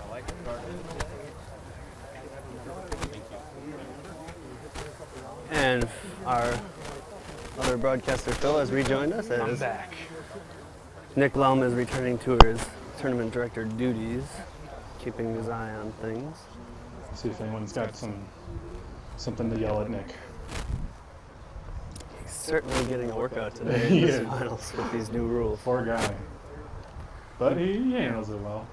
I like the card. Thank you. And our other broadcaster Phil has rejoined us. I'm back. Nick Lelm is returning to his tournament director duties, keeping his eye on things. See if anyone's got something to yell at Nick. He's certainly getting a workout today He in this is. finals with these new rules. Poor guy. But he handles it well.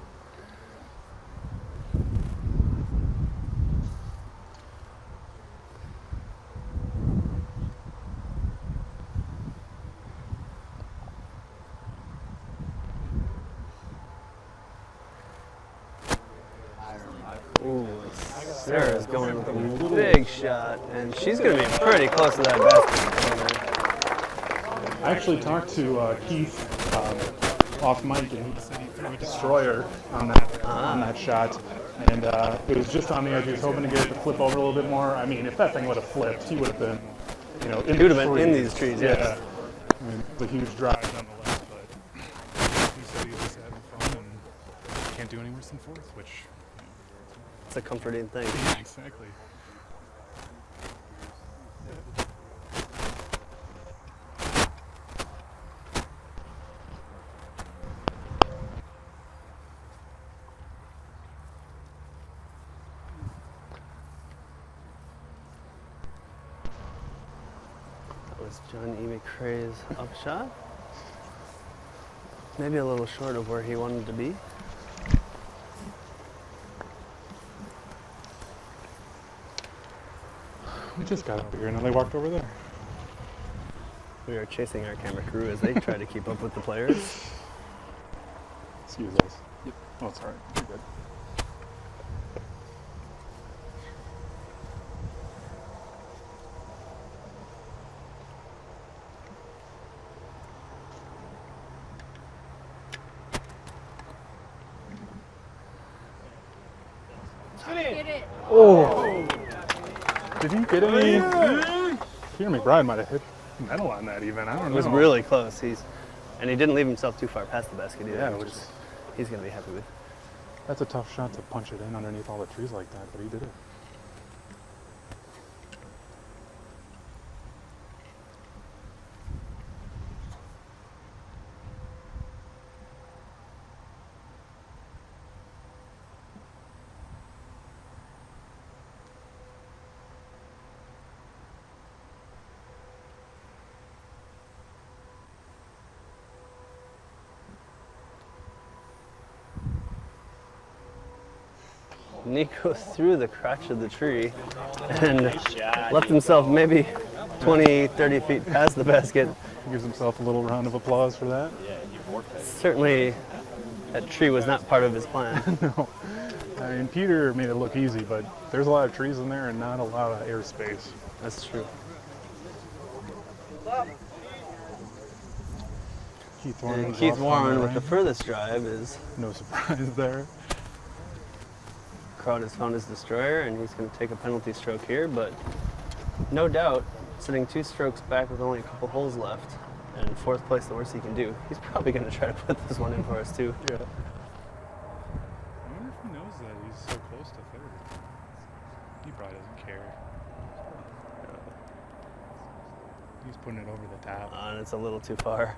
Ooh, Sarah's going with a big shot, and she's going to be pretty close to that basket. I actually talked to Keith off mic, and he said he threw a destroyer on that shot, and it was just on the edge. He was hoping to get it to flip over a little bit more. I mean, if that thing would have flipped, he would have been, in He would have been in these trees, yes. Yeah. I mean, it was a huge drive nonetheless, but he said he was just having fun and can't do any worse than fourth, which. It's a comforting thing. Yeah, exactly. That was John E. McCrae's upshot. Maybe a little short of where he wanted to be. We just got over here and then they walked over there. We are chasing our camera crew as they try to keep up with the players. Excuse us. Yep. Oh, it's all right. You're good. Get it. Oh! Did he get any? Peter McBride might have hit metal on that even. I don't know. It was really close. And he didn't leave himself too far past the basket either, Yeah, which is, he's going to be happy with. That's a tough shot to punch it in underneath all the trees like that, but he did it. Nico threw the crotch of the tree and left himself maybe 20, 30 feet past the basket. He gives himself a little round of applause for that. Certainly, that tree was not part of his plan. No, I mean, Peter made it look easy, but there's a lot of trees in there and not a lot of airspace. That's true. Keith Warren, And Keith Warren with right? the furthest drive is... No surprise there. Crowd has found his destroyer, and he's going to take a penalty stroke here, but no doubt, sitting 2 strokes back with only a couple holes left, and in 4th place, the worst he can do. He's probably going to try to put this one in for us, too. Yeah. I wonder if he knows that he's so close to 3rd. He probably doesn't care. He's putting it over the top. And it's a little too far.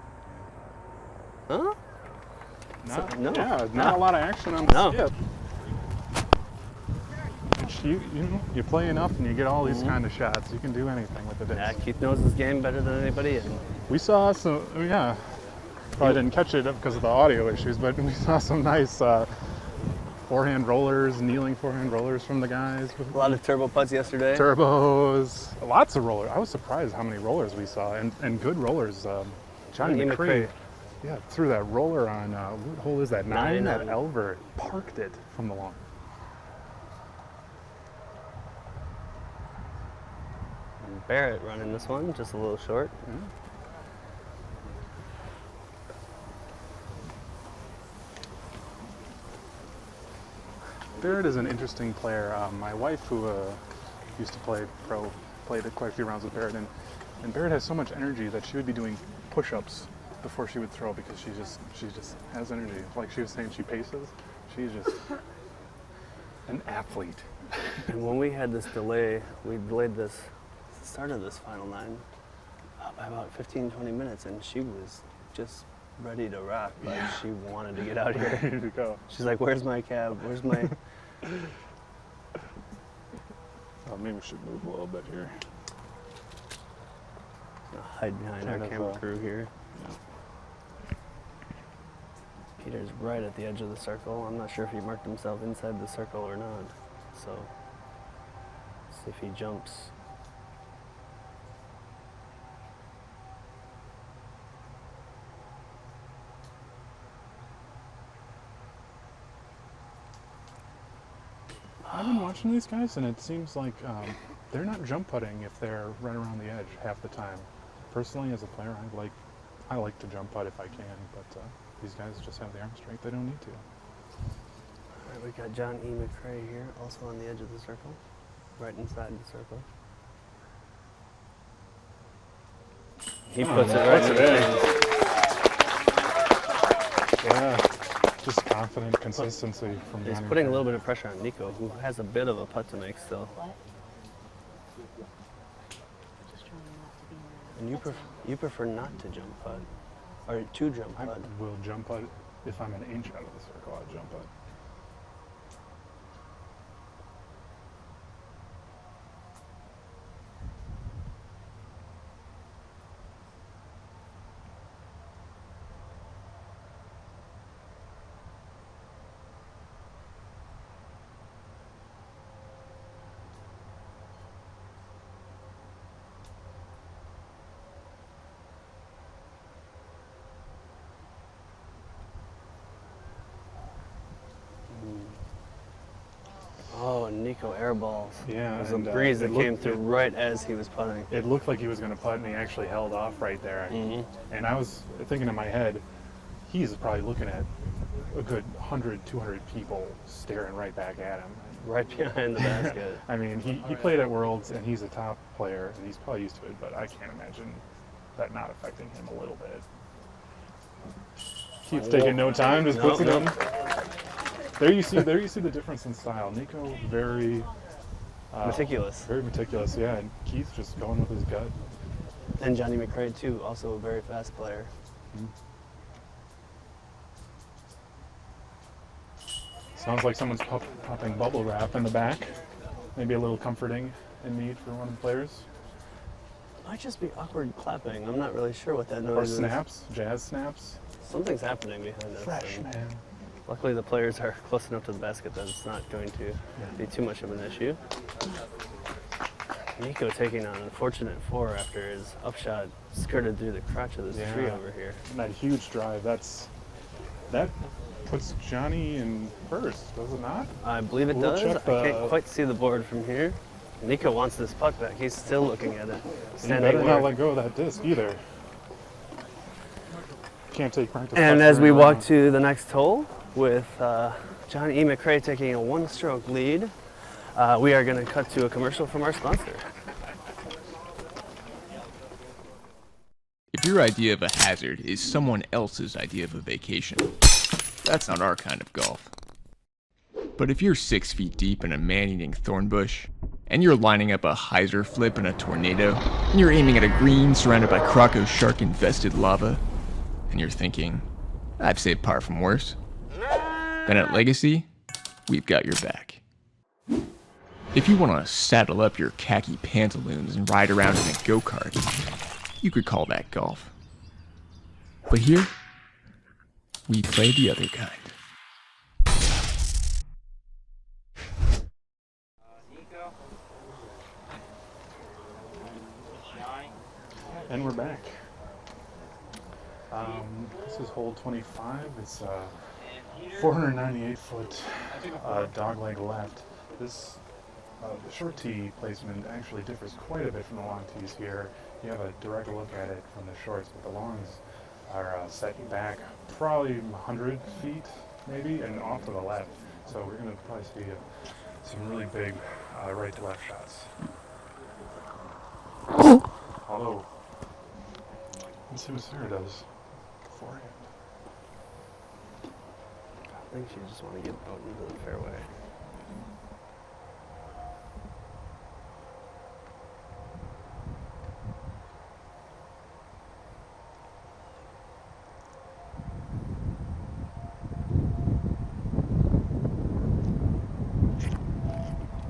Huh? Not a lot of action on the skip. You play enough and you get all these kind of shots. You can do anything with the disc. Yeah, Keith knows his game better than anybody. And we saw some, probably didn't catch it because of the audio issues, but we saw some nice forehand rollers, kneeling forehand rollers from the guys. A lot of turbo putts yesterday. Turbos, lots of rollers. I was surprised how many rollers we saw, and good rollers. Johnny McCray, threw that roller on, what hole is that? 9 at Elver, parked it from the lawn. And Barrett running this one, just a little short. Barrett is an interesting player. My wife, who used to play pro, played quite a few rounds with Barrett, and Barrett has so much energy that she would be doing push-ups before she would throw because she just has energy. Like she was saying, she paces. She's just an athlete. And when we had this delay, we delayed this start of this final 9 by about 15-20 minutes, and she was just ready to rock. Like she wanted to get out here. Ready to go. She's like, "Where's my cab? Where's my?" Oh, maybe we should move a little bit here. Hide behind our camera crew here. Peter's right at the edge of the circle. I'm not sure if he marked himself inside the circle or not. So, see if he jumps. I've been watching these guys, and it seems like they're not jump putting if they're right around the edge half the time. Personally, as a player, I like to jump putt if I can, but these guys just have the arm strength; they don't need to. All right, we got John E. McCray here, also on the edge of the circle, right inside the circle. He puts it right in. Yeah, just confident consistency from Johnny. He's putting a little bit of pressure on Nico, who has a bit of a putt to make still. And you prefer not to jump putt, or to jump putt? I will jump putt if I'm an inch out of the circle. I'll jump putt. Oh, Nico airballs. Yeah, It was a and, breeze that it came looked- through right as he was putting. It looked like he was going to putt, and he actually held off right there. And I was thinking in my head, he's probably looking at a good 100, 200 people staring right back at him. Right behind the basket. I mean, he played at Worlds, and he's a top player, and he's probably used to it, but I can't imagine that not affecting him a little bit. Keeps taking no time, just puts it in. There you see the difference in style. Nico, very meticulous. Very meticulous, yeah. And Keith just going with his gut. And Johnny McCray too, also a very fast player. Sounds like someone's popping bubble wrap in the back. Maybe a little comforting in need for one of the players. Might just be awkward clapping. I'm not really sure what that noise Or is. snaps, jazz snaps. Something's happening behind us. Fresh, man. Luckily the players are close enough to the basket that it's not going to be too much of an issue. Nico taking on an unfortunate 4 after his upshot skirted through the crotch of this tree over here. And that huge drive, that's That puts Johnny in first, does it not? I believe it We'll does. check I can't quite see the board from here. Nico wants this puck back. He's still looking at it. You better not let go of that disc either. Can't take practice. And pucks as we very walk long. to the next hole with Johnny E. McRae taking a one-stroke lead, we are going to cut to a commercial from our sponsor. If your idea of a hazard is someone else's idea of a vacation, that's not our kind of golf. But if you're 6 feet deep in a man-eating thorn bush, and you're lining up a hyzer flip in a tornado, and you're aiming at a green surrounded by Krakow shark-infested lava, and you're thinking, I've saved par from worse, then at Legacy, we've got your back. If you want to saddle up your khaki pantaloons and ride around in a go-kart, you could call that golf. But here, we play the other kind. And we're back. This is hole 25. It's 498 foot dogleg left. This the short tee placement actually differs quite a bit from the long tees here. You have a direct look at it from the shorts, but the longs are set back probably 100 feet maybe, and off to the left. So we're going to probably see some really big right to left shots. Although, let's see what Sarah does beforehand. I think she just want to get out into the fairway.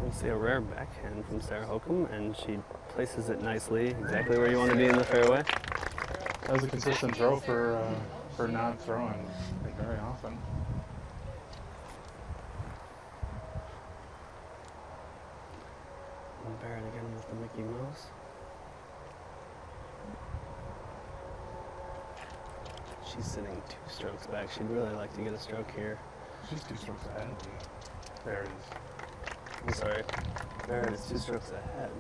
We'll see a rare backhand from Sarah Hokum, and she places it nicely, exactly where you want to be in the fairway. That was a consistent throw for not throwing very often. And Barrett again with the Mickey Mouse. She's sitting 2 strokes back. She'd really like to get a stroke here. She's 2 strokes ahead. There it is. I'm sorry. Barrett is 2 strokes ahead.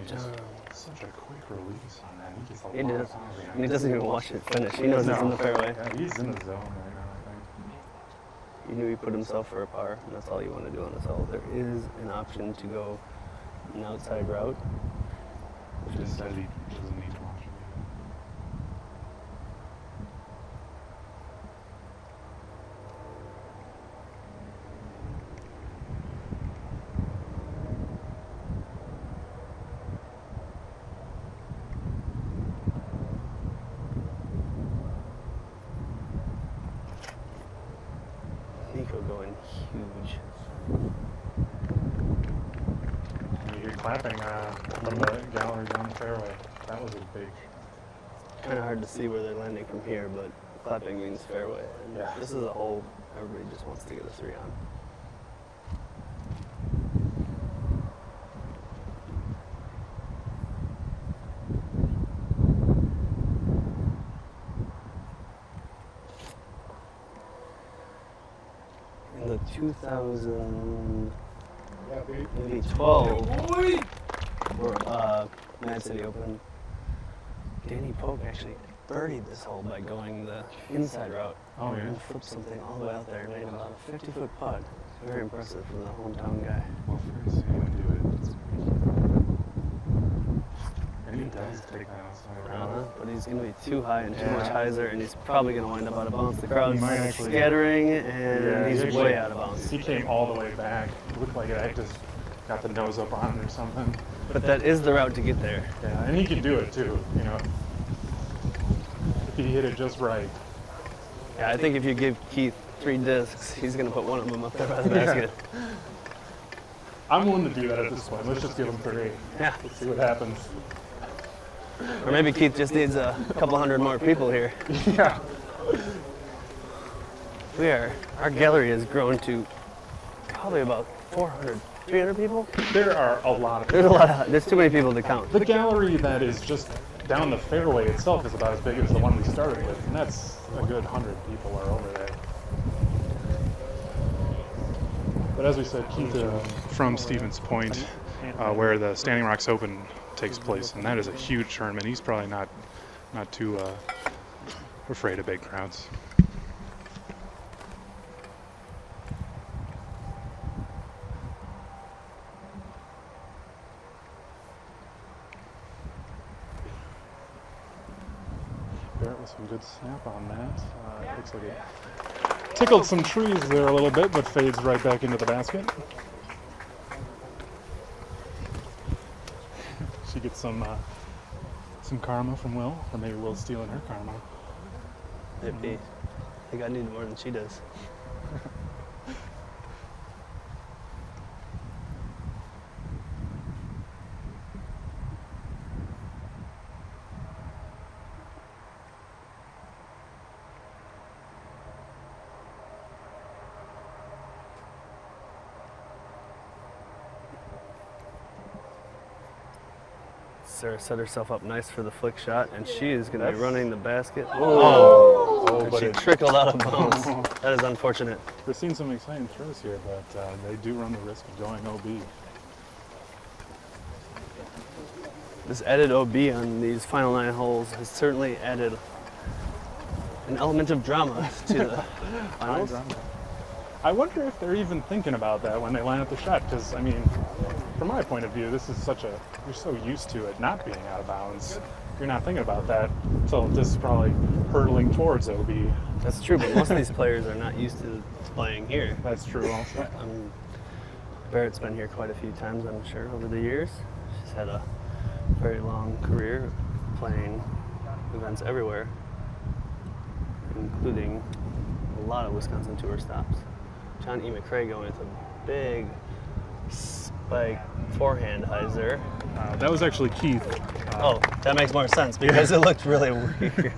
Johnny, such a quick release on that. He gets a He lot did. of power behind And he it. doesn't even watch it finish. He knows it's in the fairway. Yeah, he's in the zone right now, I think. He knew he put himself for a par, and that's all you want to do on this hole. There is an option to go an outside route. Which is said he doesn't need to watch it. Nico going huge. You hear clapping from the gallery down the fairway. That was a big. Kind of hard to see where they're landing from here, but clapping means fairway. And Yeah. This is a hole everybody just wants to get a 3 on. In the 2012 Man City Open, Danny Polk actually birdied this hole by going the inside route. Oh, yeah? And flipped something all the way out there and made about a 50-foot putt. Very impressive from the hometown guy. Well, first he would do it. And he does take that outside route. But he's going to be too high and too much hyzer, and he's probably going to wind up out of bounds. The crowd's might actually- scattering, and he's he way out of bounds. He came all the way back. It looked like it just got the nose up on it or something. But that is the route to get there. Yeah, and he can do it too, you know. If he hit it just right. Yeah, I think if you give Keith 3 discs, he's going to put one of them up there by the basket. I'm willing to do that at this point. Let's just give him 3. Yeah. Let's see what happens. Or maybe Keith just needs a couple hundred more people here. Yeah. Our gallery has grown to probably about 400 300 people? There are a lot of There's a people. lot. There's too many people to count. The gallery that is just down the fairway itself is about as big as the one we started with, and that's a good 100 people are over there. But as we said, Keith from Stevens Point, where the Standing Rocks Open takes place, and that is a huge tournament. He's probably not too afraid of big crowds. Barrett with some good snap on that. Looks like it tickled some trees there a little bit, but fades right back into the basket. She gets some karma from Will, or maybe Will's stealing her karma. Maybe. I think I need more than she does. Sarah set herself up nice for the flick shot, and she is going to be running the basket. Oh, She trickled out of bounds. That is unfortunate. We're seeing some exciting throws here, but they do run the risk of going OB. This added OB on these final 9 holes has certainly added an element of drama to the finals. I wonder if they're even thinking about that when they line up the shot, because, I mean, from my point of view, this is you're so used to it not being out of bounds. You're not thinking about that until this is probably hurtling towards OB. That's true, but most of these players are not used to playing here. That's true also. Barrett's been here quite a few times, I'm sure, over the years. She's had a very long career playing events everywhere, including a lot of Wisconsin Tour stops. John E. McRae going with a big spike forehand hyzer. That was actually Keith. Oh, that makes more sense because it looked really weird.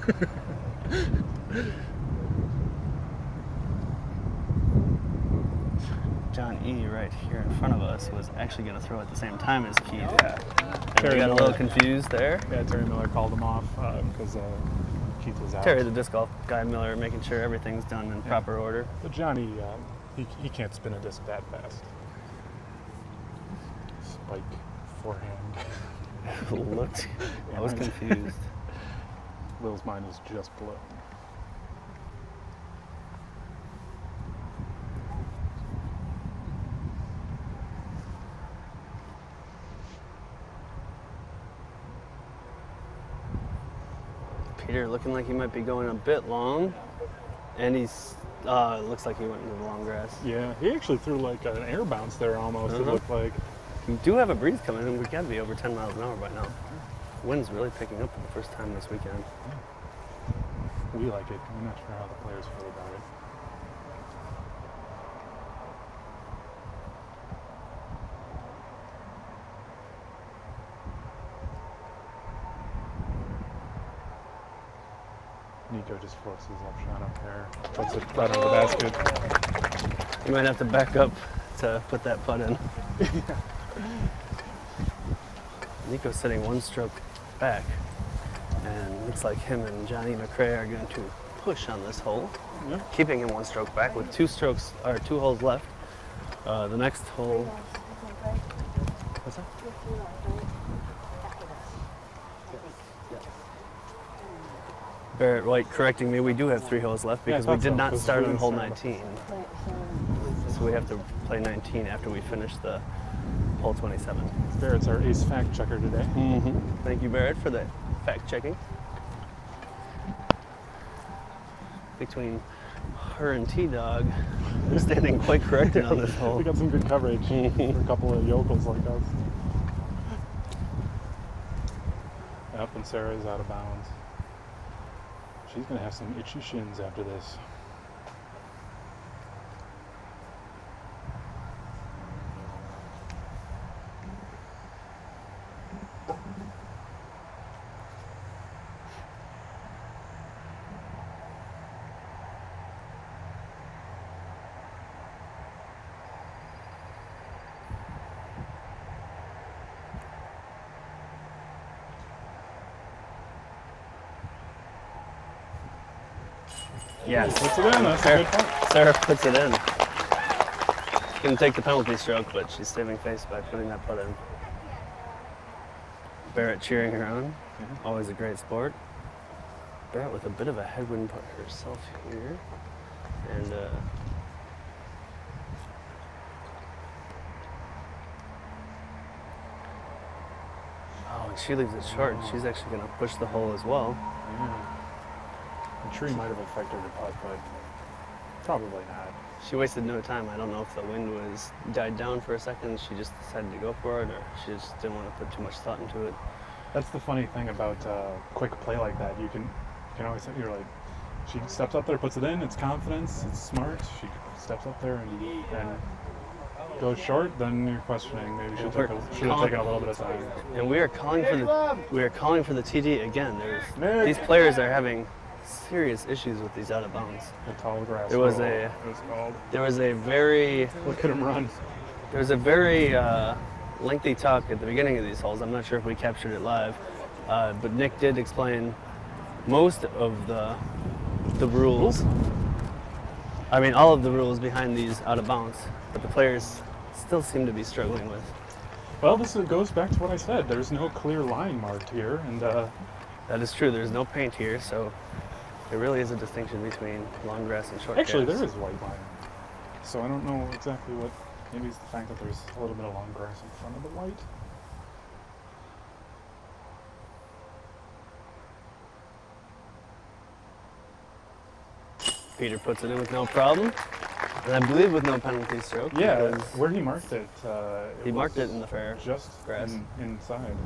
John E. right here in front of us was actually going to throw at the same time as Keith. Yeah. And we got a little confused there. Yeah, Terry Miller called him off because Keith was out. Terry, the disc golf guy, Miller, making sure everything's done in proper order. But Johnny, he can't spin a disc that fast. Spike forehand. Looked, I was confused. Will's mind was just blown. Peter looking like he might be going a bit long, and he's looks like he went into the long grass. Yeah, he actually threw like an air bounce there almost. It looked like. We do have a breeze coming in. We've got to be over 10 miles an hour by now. Wind's really picking up for the first time this weekend. We like it. I'm not sure how the players feel about it. Nico just forces up shot up there. Puts it right under the basket. You might have to back up to put that putt in. Nico's sitting one stroke back, and looks like him and Johnny McRae are going to push on this hole, keeping him one stroke back with 2 holes left. The next hole. What's that? Barrett White correcting me, we do have 3 holes left because we did not start on hole 19. So we have to play 19 after we finish the hole 27. Barrett's our ace fact checker today. Thank you, Barrett, for the fact checking. Between her and T-Dog, they're standing quite corrected on this hole. We got some good coverage for a couple of yokels like us. Yep, and Sarah's out of bounds. She's going to have some itchy shins after this. Yes. Puts it in. That's a good putt. Sarah puts it in. She's going to take the penalty stroke, but she's saving face by putting that putt in. Barrett cheering her on. Always a great sport. Barrett with a bit of a headwind putt herself here. And oh, and she leaves it short. She's actually going to push the hole as well. The tree might have affected her putt, but probably not. She wasted no time. I don't know if the wind died down for a second. She just decided to go for it, or she just didn't want to put too much thought into it. That's the funny thing about quick play like that. You can always, you're like, she steps up there, puts it in. It's confidence. It's smart. She steps up there and goes short. Then you're questioning maybe she should have taken a little bit of time. And we are calling for the TD again. These players are having serious issues with these out of bounds. The tall grass. There was a very look at him run. There was a very lengthy talk at the beginning of these holes. I'm not sure if we captured it live, but Nick did explain most of the rules. I mean, all of the rules behind these out of bounds, but the players still seem to be struggling with. Well, this goes back to what I said. There's no clear line marked here, and that is true. There's no paint here, so there really is a distinction between long grass and short actually grass. there is white line. So I don't know exactly what. Maybe it's the fact that there's a little bit of long grass in front of the white. Peter puts it in with no problem, and I believe with no penalty stroke. Yeah, where he marked it. He marked it in the fair. Just grass. Inside.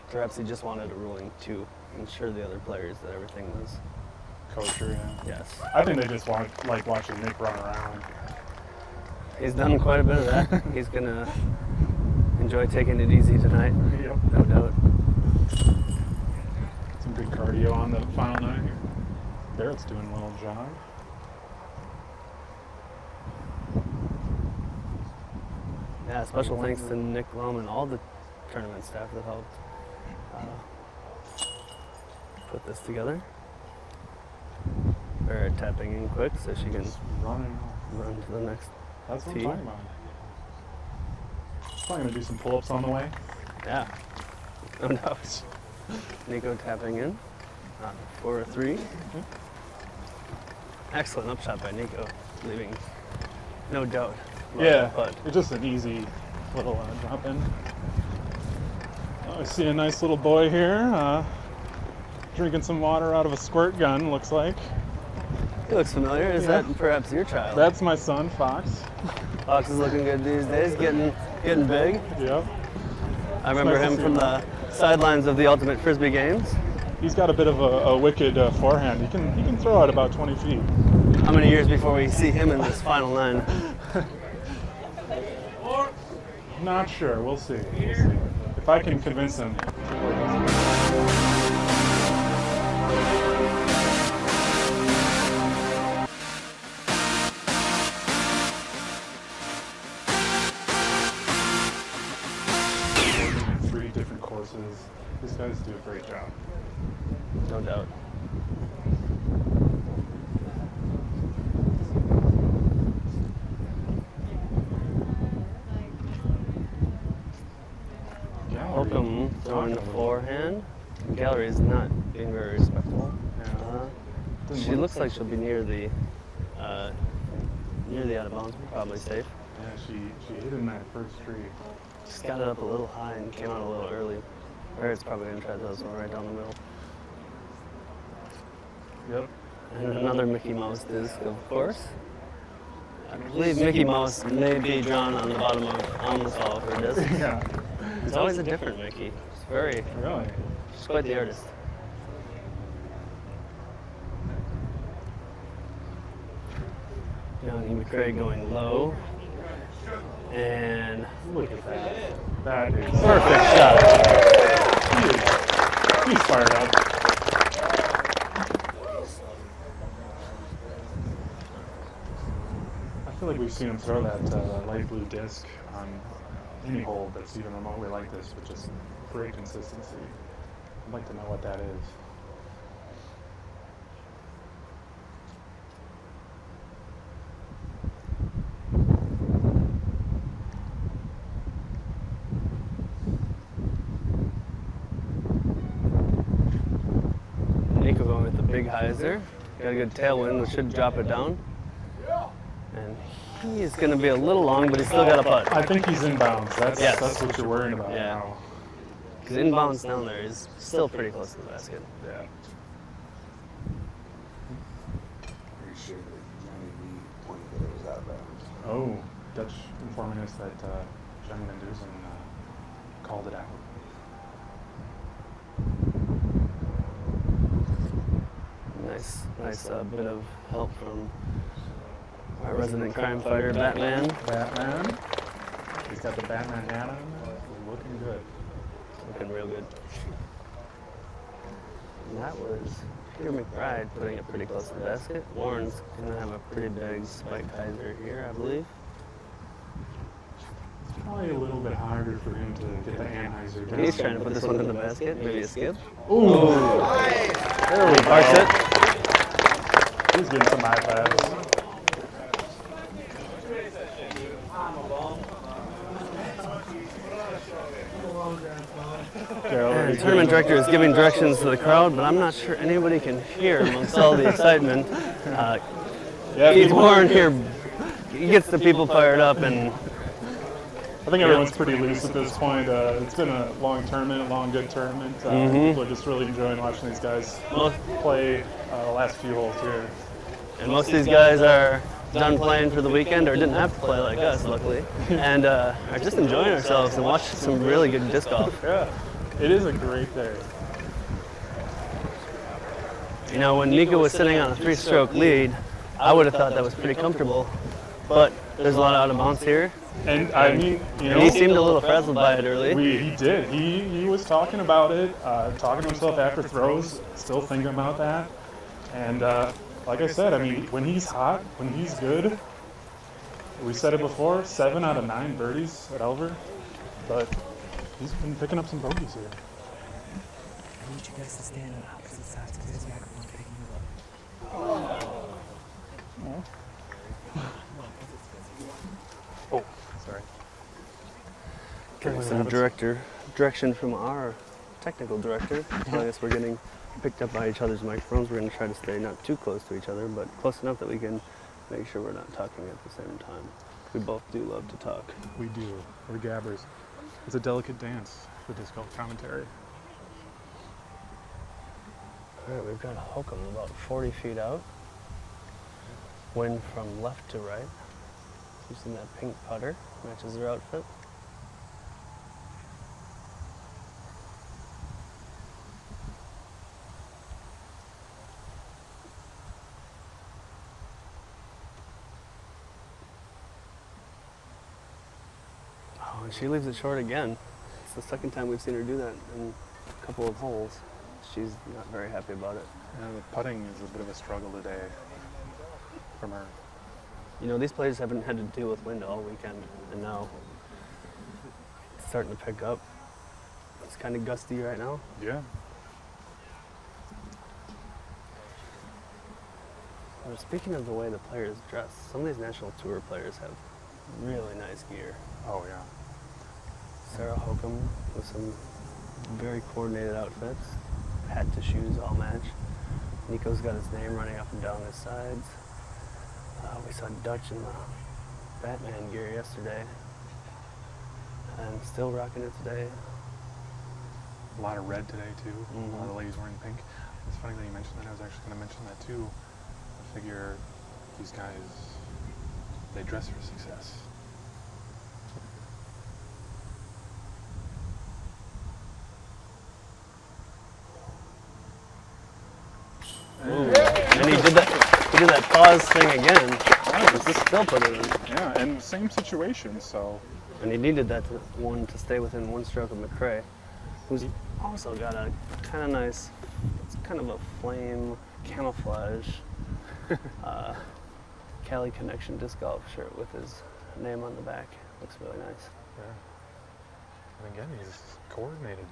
Perhaps he just wanted a ruling to ensure the other players that everything was kosher. Yeah. Yes. I think they just like watching Nick run around. He's done quite a bit of that. He's gonna enjoy taking it easy tonight. Yep. No doubt. Some good cardio on the final nine here. Barrett's doing a little jog. Yeah, special thanks to Nick Lum and all the tournament staff that helped put this together. Barrett tapping in quick so she can run to the next That's what tee. I'm talking about. Probably gonna do some pull-ups on the way. Yeah, no doubt. Nico tapping in for a 3. Excellent upshot by Nico, leaving no doubt. Yeah, But it's just an easy little drop in. Oh, I see a nice little boy here drinking some water out of a squirt gun, looks like. he looks familiar. Is that perhaps your child? That's my son, Fox. Fox is looking good these days, getting big. Yep. I remember nice to him see from him. the sidelines of the Ultimate Frisbee games. He's got a bit of a wicked forehand. He can throw it about 20 feet. How many years before we see him in this final 9? Not sure. We'll see. We'll see. If I can convince him. Three different courses. These guys do a great job. No doubt. Holcomb throwing the forehand. Gallery is not being very respectful. She looks like she'll be near the out of bounds, probably safe. Yeah, she hit in that first tree. She's got it up a little high and came out a little early. Barrett's probably gonna try those one right down the middle. Yep. And another Mickey Mouse disc, of course. I believe Mickey Mouse may be drawn on the bottom of almost all of her discs. Yeah. It's always a different Mickey. It's very. Really? She's quite the artist. Johnny McCray going low. And look at that. That is Perfect shot. He's fired up. I feel like we've seen him throw that light blue disc on any hole that's even remotely like this with just great consistency. I'd like to know what that is. Nico going with the big hyzer. Got a good tailwind, which should drop it down. And he is going to be a little long, but he's still got a putt. I think he's inbounds. That's Yes. that's what you're worrying about Yeah. now. Because inbounds down there is still pretty close to the basket. Yeah. Pretty sure that Johnny Lee pointed that it was out of bounds. Oh, Dutch informing us that Johnny Van Dusen called it out. Nice bit of help from our resident crime fighter, Batman. Batman. He's got the Batman hat on. Looking good. Looking real good. And that was Peter McBride putting it pretty close to the basket. Warren's going to have a pretty big spike hyzer here, I believe. It's probably a little bit harder for him to get the Anheuser down. He's trying to put this one in the basket. Maybe a skip. Ooh! There we go. It. He's getting some iPads. And the tournament director is giving directions to the crowd, but I'm not sure anybody can hear amongst all the excitement. Keith Warren here, he gets the people fired up, and I think everyone's pretty loose at this point. It's been a long tournament, a long, good tournament. People are just really enjoying watching these guys play the last few holes here. And most of these guys are done playing for the weekend or didn't have to play like us, luckily, and are just enjoying ourselves and watching some really good disc golf. Yeah, it is a great day. You know, when Nico was sitting on a 3-stroke lead, I would have thought that was pretty comfortable, but there's a lot of out of bounds here. And I mean, you know, he seemed a little frazzled by it early. He did. He was talking about it, talking to himself after throws, still thinking about that. And like I said, I mean, when he's hot, when he's good, we said it before, 7 out of 9 birdies at Elver, but he's been picking up some bogeys here. I want you guys to stand on opposite sides because this microphone's picking you up. Oh, sorry. Getting some direction from our technical director, telling us we're getting picked up by each other's microphones. We're going to try to stay not too close to each other, but close enough that we can make sure we're not talking at the same time. We both do love to talk. We do. We're gabbers. It's a delicate dance, the disc golf commentary. All right, we've got Hokum about 40 feet out. Wind from left to right. Using that pink putter, matches their outfit. Oh, and she leaves it short again. It's the second time we've seen her do that in a couple of holes. She's not very happy about it. Yeah, the putting is a bit of a struggle today from her. You know, these players haven't had to deal with wind all weekend, and now it's starting to pick up. It's kind of gusty right now. Yeah. Well, speaking of the way the players dress, some of these National Tour players have really nice gear. Oh, yeah. Sarah Hokum with some very coordinated outfits. Hat to shoes all match. Nico's got his name running up and down his sides. We saw Dutch in the Batman gear yesterday. And still rocking it today. A lot of red today, too. A lot of the ladies wearing pink. It's funny that you mentioned that. I was actually going to mention that, too. I figure these guys, they dress for success. And he did that pause thing again. Still put it in. Yeah, and same situation, so. And he needed that one to stay within one stroke of McRae, who's also got a kind of nice, it's kind of a flame camouflage Cali Connection disc golf shirt with his name on the back. Looks really nice. Yeah. And again, he's coordinated.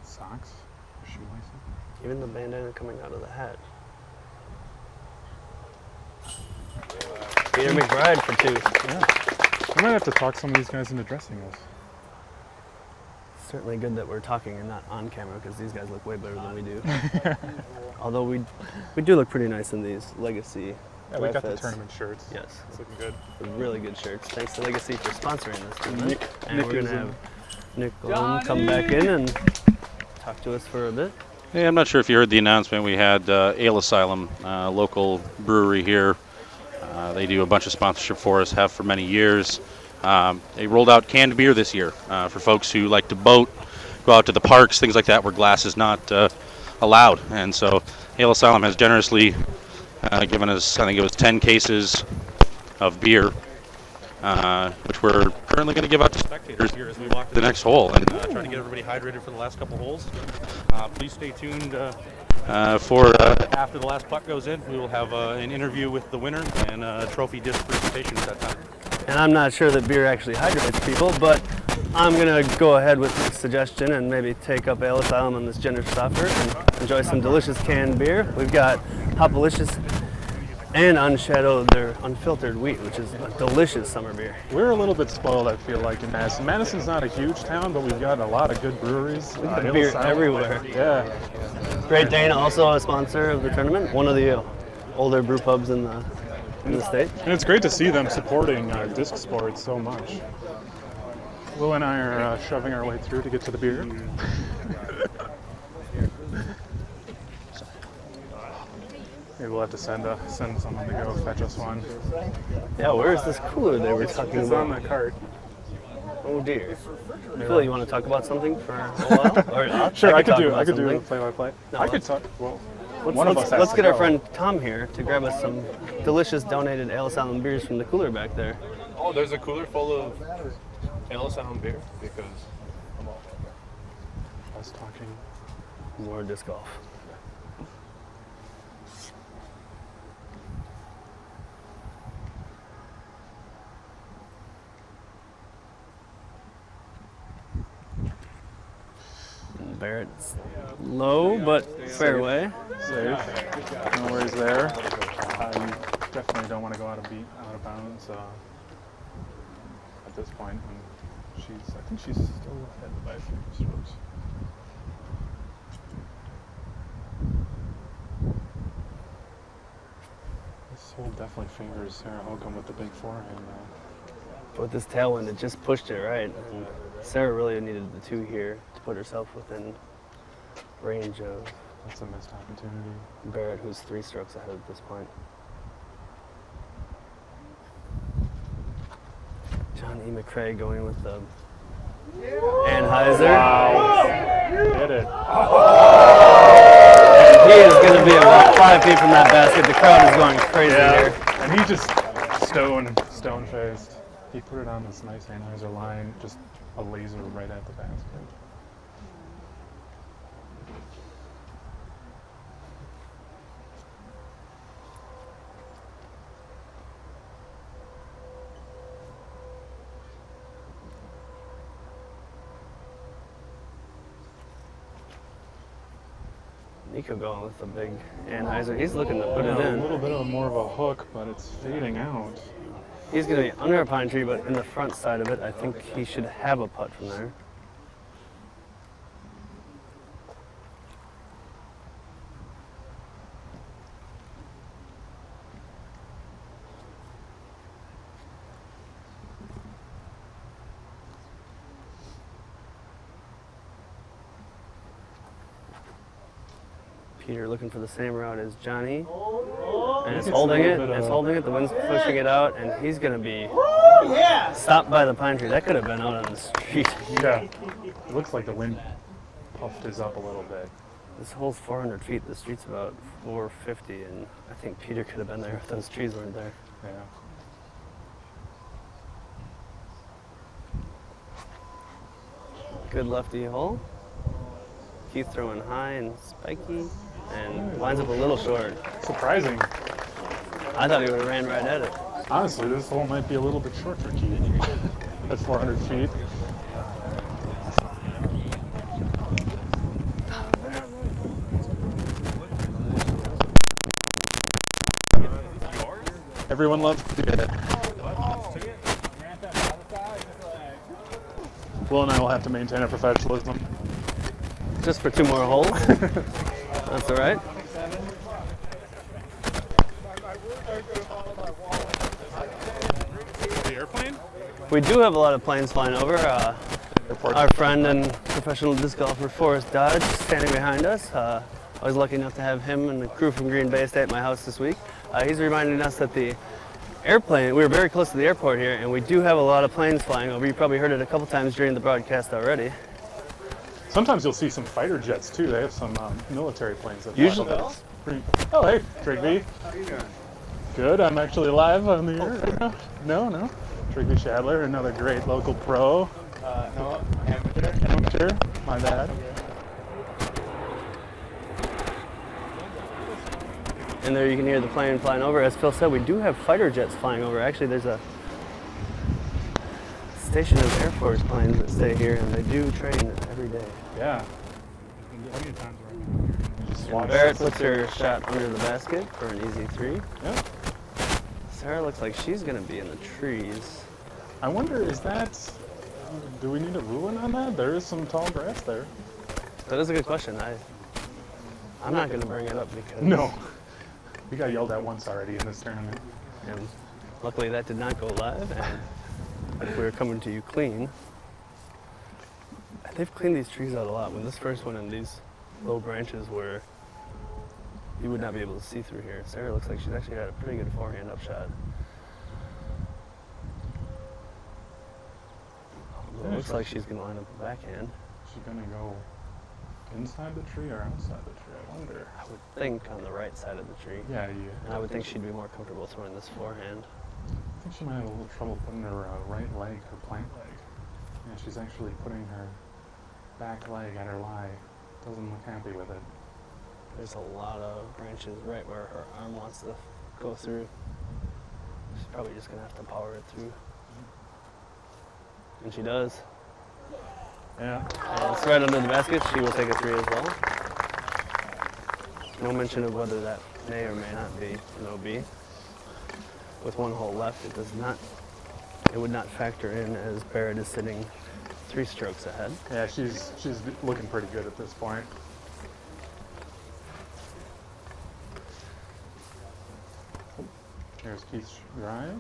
Socks, Even the bandana coming out of the hat. Peter McBride for 2. Yeah. I might have to talk some of these guys into dressing us. Certainly good that we're talking and not on camera because these guys look way better than we do. Although we do look pretty nice in these Legacy. Yeah, we got the outfits. tournament shirts. Yes. It's looking good. They're really good shirts. Thanks to Legacy for sponsoring this tournament. Nick- And Nick we're going is to in. have Nick Golden come back in and talk to us for a bit. Yeah, I'm not sure if you heard the announcement. We had Ale Asylum, local brewery here. They do a bunch of sponsorship for us, have for many years. They rolled out canned beer this year for folks who like to boat, go out to the parks, things like that, where glass is not allowed. And so Ale Asylum has generously given us, I think it was 10 cases of beer, which we're currently going to give out to spectators here as we walk to the next hole and trying to get everybody hydrated for the last couple holes. Please stay tuned for after the last puck goes in. We will have an interview with the winner and a trophy disc presentation at that time. And I'm not sure that beer actually hydrates people, but I'm going to go ahead with Nick's suggestion and maybe take up Ale Asylum on this generous offer and enjoy some delicious canned beer. We've got Hopalicious and Unshadowed, their unfiltered wheat, which is a delicious summer beer. We're a little bit spoiled, I feel like, in Madison. Madison's not a huge town, but we've got a lot of good breweries. We got Ale beer Asylum. everywhere. Yeah. Great Dane, also a sponsor of the tournament, one of the older brew pubs in the state. And it's great to see them supporting disc sports so much. Will and I are shoving our way through to get to the beer. Maybe we'll have to send someone to go fetch us one. Yeah, where is this cooler they were talking It's about? on the cart. Oh dear. Phil, you want to talk about something for a while? Or Sure, I could talk do about the something. play-by-play. No, I could let's- talk. Well, Let's, one of let's- us has let's to get our go. friend Tom here to grab us some delicious donated Ale Asylum beers from the cooler back there. Oh, there's a cooler full of Ale Asylum beer because us talking. More disc golf. And Barrett's low, but fairway. Safe. No worries there. You definitely don't want to go out of bounds at this point. And I think she's still ahead by a few strokes. This hole definitely favors Sarah Holcomb with the big forehand now. With this tailwind, it just pushed it right. And Sarah really needed the 2 here to put herself within range of That's a missed opportunity. Barrett, who's 3 strokes ahead at this point. John E. McCrae going with the Anheuser. Wow. Hit it. And he is going to be about 5 feet from that basket. The crowd is going crazy here. And he just stone-faced. He put it on this nice Anheuser line, just a laser right at the basket. Nico going with the big Anheuser. He's looking to put it Yeah, in. a little bit of more of a hook, but it's fading out. He's going to be under a pine tree, but in the front side of it, I think he should have a putt from there. Peter looking for the same route as Johnny. And it's holding it. It's holding it. The wind's pushing it out, and he's going to be stopped by the pine tree. That could have been out on the street. Yeah. It looks like the wind puffed his up a little bit. This hole's 400 feet. The street's about 450, and I think Peter could have been there if those trees weren't there. Yeah. Good lefty hole. Keith throwing high and spiky, and lines up a little short. Surprising. I thought he would have ran right at it. Honestly, this hole might be a little bit short for Keith at 400 feet. Everyone loves to see it. Will and I will have to maintain our professionalism. Just for 2 more holes? That's all right. The airplane? We do have a lot of planes flying over. Our friend and professional disc golfer Forrest Dodge standing behind us. I was lucky enough to have him and the crew from Green Bay stay at my house this week. He's reminding us that the airplane, we were very close to the airport here, and we do have a lot of planes flying over. You probably heard it a couple times during the broadcast already. Sometimes you'll see some fighter jets too. They have some military planes that fly Usually. over. Oh, hey, Trigby. How are you doing? Good. I'm actually live on the air right now. No. Trigby Shadler, another great local pro. No, amateur. Amateur. My bad. And there you can hear the plane flying over. As Phil said, we do have fighter jets flying over. Actually, there's a station of Air Force planes that stay here, and they do train every day. Yeah. And Barrett puts her shot under the basket for an easy 3. Yep. Sarah looks like she's going to be in the trees. I wonder, do we need a ruling on that? There is some tall grass there. That is a good question. I'm not going to bring it up because... No. We got yelled at once already in this tournament. And luckily that did not go live, and we're coming to you clean. They've cleaned these trees out a lot. When this first one in these low branches where you would not be able to see through here. Sarah looks like she's actually got a pretty good forehand upshot. It looks like she's going to line up a backhand. Is she going to go inside the tree or outside the tree? I wonder. I would think on the right side of the tree. Yeah, And I would think she'd be more comfortable throwing this forehand. I think she might have a little trouble putting her right leg, her plant leg. Yeah, she's actually putting her back leg at her lie. Doesn't look happy with it. There's a lot of branches right where her arm wants to go through. She's probably just going to have to power it through. And she does. Yeah. And it's right under the basket. She will take a 3 as well. No mention of whether that may or may not be an OB. With 1 hole left, it would not factor in as Barrett is sitting 3 strokes ahead. Yeah, she's looking pretty good at this point. Here's Keith's drive.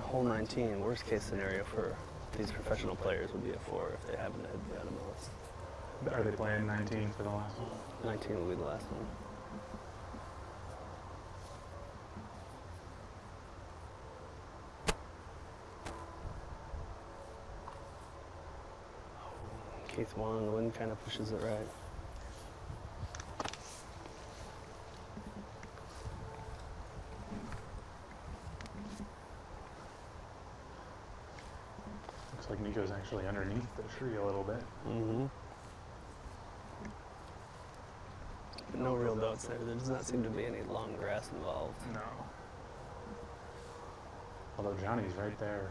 Hole 19, worst case scenario for these professional players would be a 4 if they happen to hit the Adamos. Are they playing 19 for the last one? 19 will be the last one. Keith won, the wind kind of pushes it right. Looks like Nico's actually underneath the tree a little bit. Mm-hmm. But no real doubts there. There does not seem to be any long grass involved. No. Although Johnny's right there.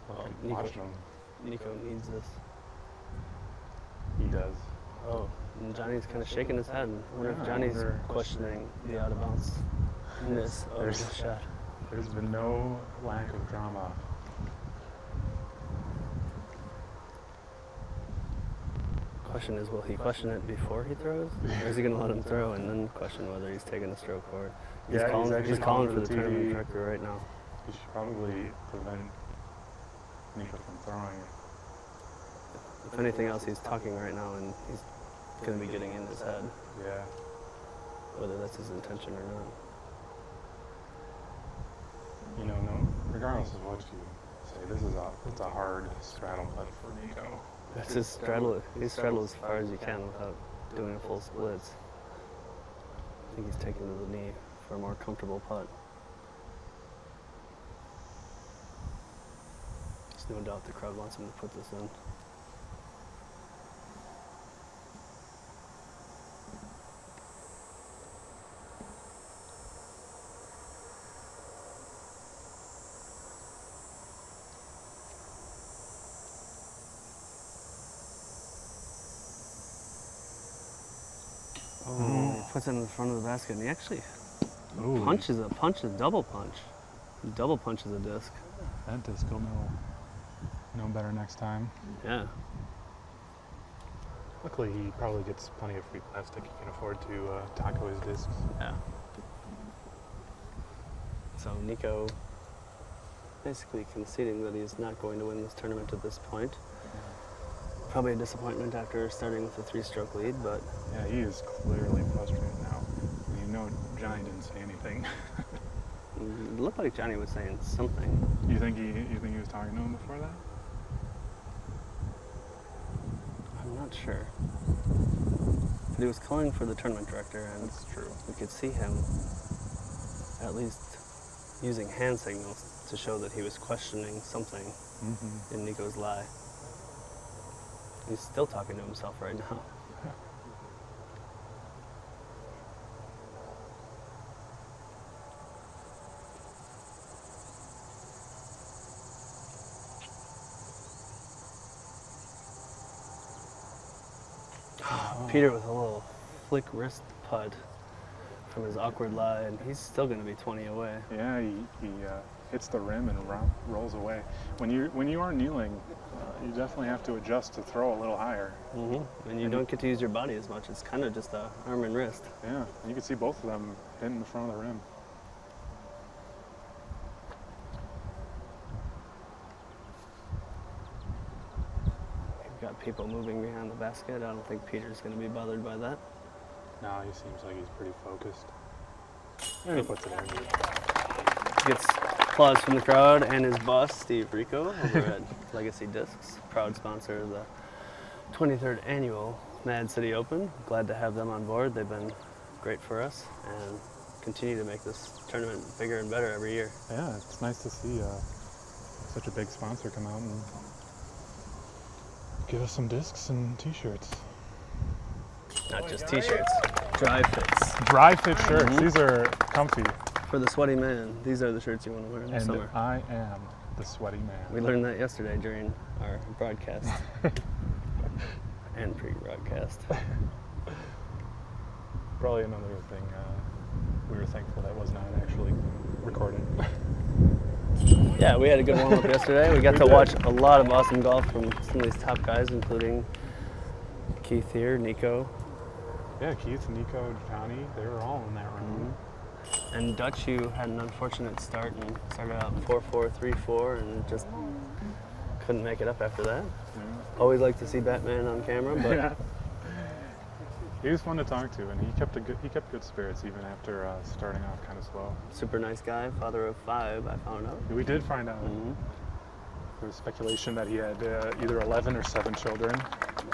Well, Watching him. Nico needs this. He does. Oh, and Johnny's kind of shaking his head. I wonder Yeah, if Johnny's I wonder. questioning the out of bounds-ness of the shot. There's been no lack of drama. Question is, will he question it before he throws? Or is he going to let him throw and then question whether he's taking a stroke for it? He's Yeah, calling, actually he's calling for the TV. tournament director right now. He should probably prevent Nico from throwing. If anything else, he's talking right now and he's going to be getting in his head. Yeah. Whether that's his intention or not. You know, no, regardless of what you say, it's a hard straddle putt for Nico. That's his straddle. He's straddled as far as you can without doing a full splits. I think he's taken to the knee for a more comfortable putt. There's no doubt the crowd wants him to put this in. Oh, he puts it in the front of the basket, and he actually punches a double punch. Double punches a disc. That disc will know better next time. Yeah. Luckily, he probably gets plenty of free plastic. He can afford to taco his discs. Yeah. So Nico basically conceding that he's not going to win this tournament at this point. Probably a disappointment after starting with a 3-stroke lead, but... Yeah, he is clearly frustrated now. You know Johnny didn't say anything. It looked like Johnny was saying something. You think he was talking to him before that? I'm not sure. But he was calling for the tournament director, and that's true. We could see him at least using hand signals to show that he was questioning something in Nico's lie. He's still talking to himself right now. Peter with a little flick wrist putt from his awkward lie, and he's still going to be 20 away. Yeah, he hits the rim and rolls away. When you are kneeling, you definitely have to adjust to throw a little higher. And you don't get to use your body as much. It's kind of just a arm and wrist. Yeah, you can see both of them hitting the front of the rim. We've got people moving behind the basket. I don't think Peter's going to be bothered by that. No, he seems like he's pretty focused. And he puts it in. Gets applause from the crowd and his boss, Steve Rico, over at Legacy Discs, proud sponsor of the 23rd annual Mad City Open. Glad to have them on board. They've been great for us and continue to make this tournament bigger and better every year. Yeah, it's nice to see such a big sponsor come out and give us some discs and t-shirts. Not just t-shirts, dry fits. Dry fit shirts, these are comfy. For the sweaty man, these are the shirts you want to wear in the summer. And I am the sweaty man. We learned that yesterday during our broadcast and pre-broadcast. Probably another thing we were thankful that was not actually recorded. Yeah, we had a good warm-up yesterday. We got to watch a lot of awesome golf from some of these top guys, including Keith here, Nico. Yeah, Keith, Nico, Johnny, they were all in that room. And Dutch, who had an unfortunate start and started out 4-4, 3-4, and just couldn't make it up after that. Always like to see Batman on camera, but yeah. He was fun to talk to, and he kept good spirits even after starting off kind of slow. Super nice guy, father of 5, I found out. We did find out. There was speculation that he had either 11 or 7 children.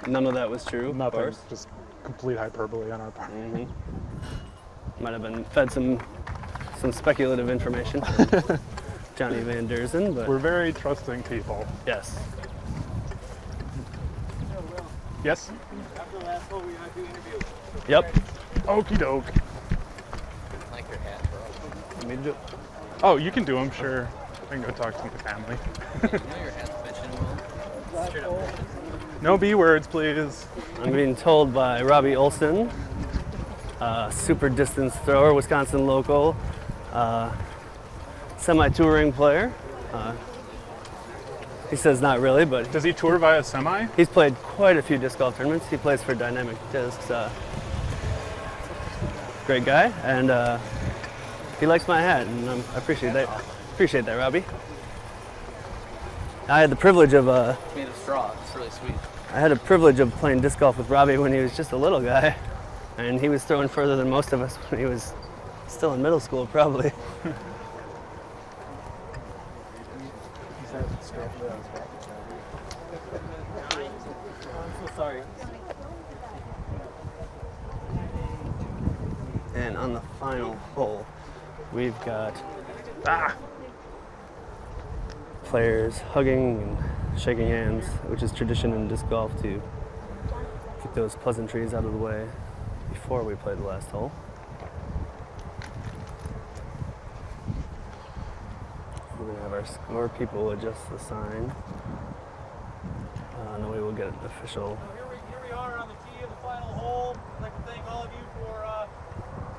None of that was true. Nothing, of course. just complete hyperbole on our part. Might have been fed some speculative information from Johnny Van Derzen, but we're very trusting people. Yes. Yes? After the last hole, we had to do interviews. Yep. Okie doke. Like your hat, bro. Want me to do it? Oh, you can do them, sure. I can go talk to my family. You know your hat's fetching well. Straight up. No B words, please. I'm being told by Robbie Olson, super distance thrower, Wisconsin local, semi-touring player. He says not really, but... Does he tour via semi? He's played quite a few disc golf tournaments. He plays for Dynamic Discs. Great guy, and he likes my hat, and I appreciate that. Appreciate that, Robbie. I had the privilege of... It's made of straw. It's really sweet. I had a privilege of playing disc golf with Robbie when he was just a little guy, and he was throwing further than most of us when he was still in middle school, probably. Sorry. And on the final hole, we've got players hugging and shaking hands, which is tradition in disc golf to keep those pleasantries out of the way before we play the last hole. We're going to have our score people adjust the sign. And then we will get an official. Here we are on the tee of the final hole. I'd like to thank all of you for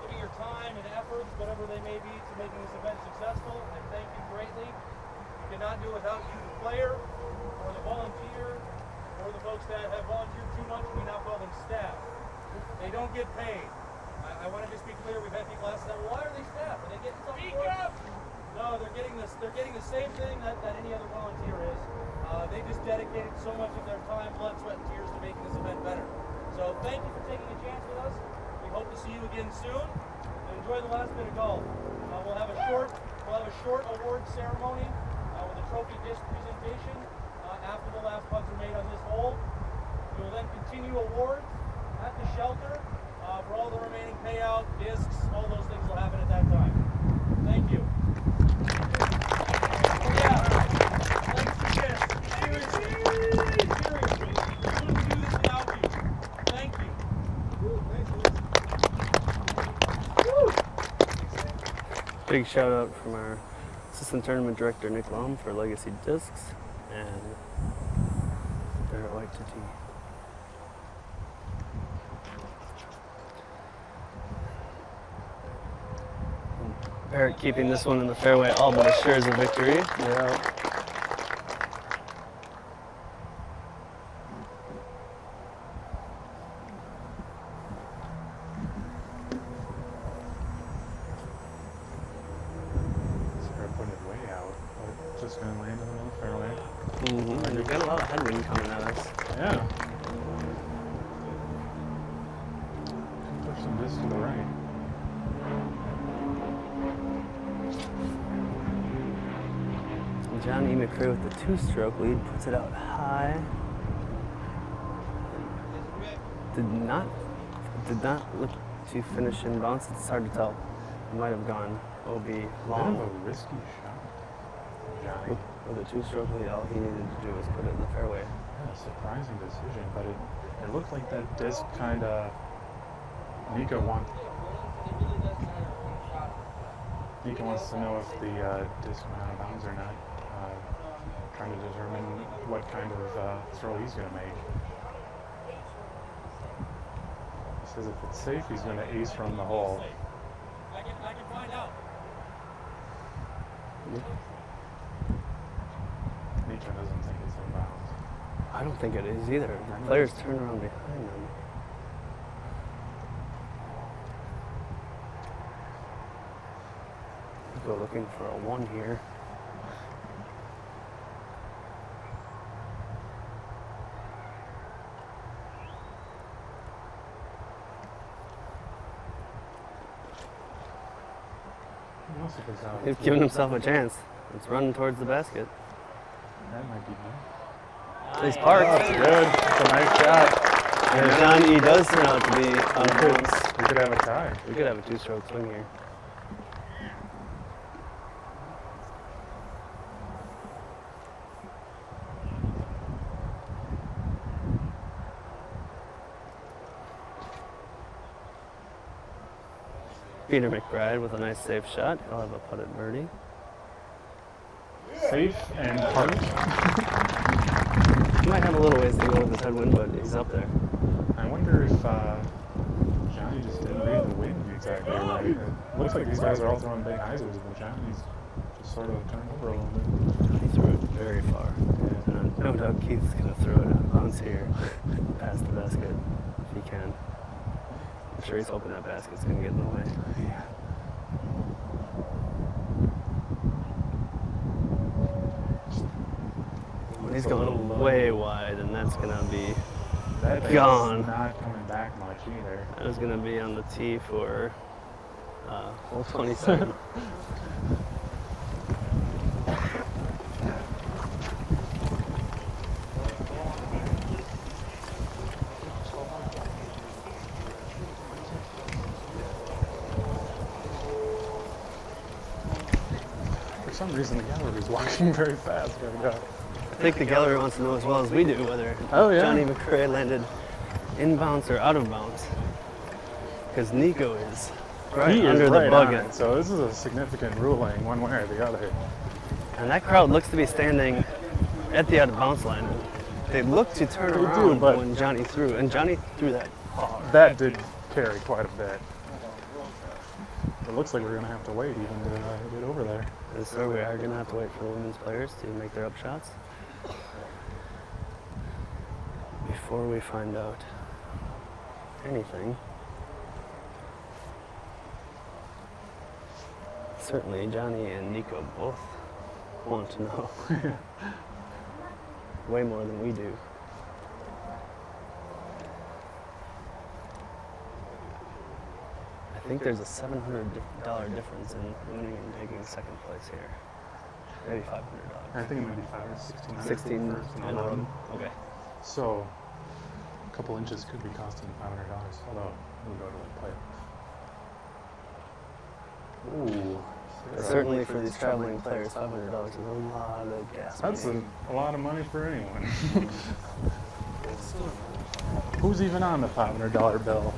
giving your time and efforts, whatever they may JAB to making this event successful, and thank you greatly. We cannot do it without you, the player, or the volunteer, or the folks that have volunteered too much. We now call them staff. They don't get paid. I want to just be clear. We've had people ask that, well, why are they staff? Are they getting something for it? No, they're getting this. They're getting the same thing that any other volunteer is. They just dedicated so much of their time, blood, sweat, and tears to making this event better. So thank you for taking a chance with us. We hope to see you again soon. And enjoy the last bit of golf. We'll have a short award ceremony with a trophy disc presentation after the last putts are made on this hole. We will then continue awards at the shelter for all the remaining payout, discs, all those things will happen at that time. Thank you. Oh yeah, thanks for this. Seriously, we couldn't do this without you. Thank you. Big shout out from our assistant tournament director Nick Lom for Legacy Discs and Barrett White to tee. Barrett keeping this one in the fairway all but assures a victory. Yeah. Start putting it way out, but just gonna land in the middle of the fairway. Mm-hmm. We've got a lot of headwind coming at us. Yeah. Push some disc to the right. Johnny McRae with the two-stroke lead puts it out high. Did not look to finish in bounce. It's hard to tell. It might have gone OB long. Kind of a risky shot, Johnny. With a two-stroke lead, all he needed to do was put it in the fairway. Yeah, surprising decision, but it looked like that disc kind of Nico wants to know if the disc went out of bounds or not. Trying to determine what kind of throw he's going to make. He says if it's safe, he's going to ace from the hole. I can find out. Nico doesn't think it's in bounds. I don't think it is either. The players turn around behind them. Go looking for a one here. He's giving himself a chance. It's running towards the basket. That might be good. He's parked. Oh, that's good. That's a nice shot. And John E does turn out to be on bounds. We could have a tie. We could have a two-stroke swing here. Peter McBride with a nice safe shot. He'll have a putted birdie. Safe and parked. He might have a little ways to go with his headwind, but he's up there. I wonder if Johnny just didn't read the wind exactly right. It looks like these guys are all throwing big hyzers, but Johnny's just sort of turned over a little bit. He threw it very far. Yeah. And no doubt Keith's going to throw it out of bounds here, past the basket, if he can. I'm sure he's hoping that basket's going to get in the way. Yeah. He's going way wide, and that's going to be that gone. Not coming back much either. That was going to be on the tee for hole 27. For some reason, the gallery's walking very fast right now. I think the gallery wants to know as well as we do whether Johnny McRae landed in bounds or out of bounds. Because Nico is right under the bucket. So this is a significant ruling one way or the other. And that crowd looks to be standing at the out of bounds line. They look to turn around when Johnny threw, and Johnny threw that hard. That did carry quite a bit. It looks like we're going to have to wait even to get over there. Yes, sir, we are going to have to wait for the women's players to make their up shots before we find out anything. Certainly, Johnny and Nico both want to know way more than we do. I think there's a $700 difference in winning and taking second place here. Maybe $500. I think it might be 5 or 16. 16 first and and 11. Okay. So a couple inches could be costing $500, although we'll go to the playoffs. Ooh. Certainly for these traveling players, $500 is a lot of gas money. That's a lot of money for anyone. Who's even on the $500 bill?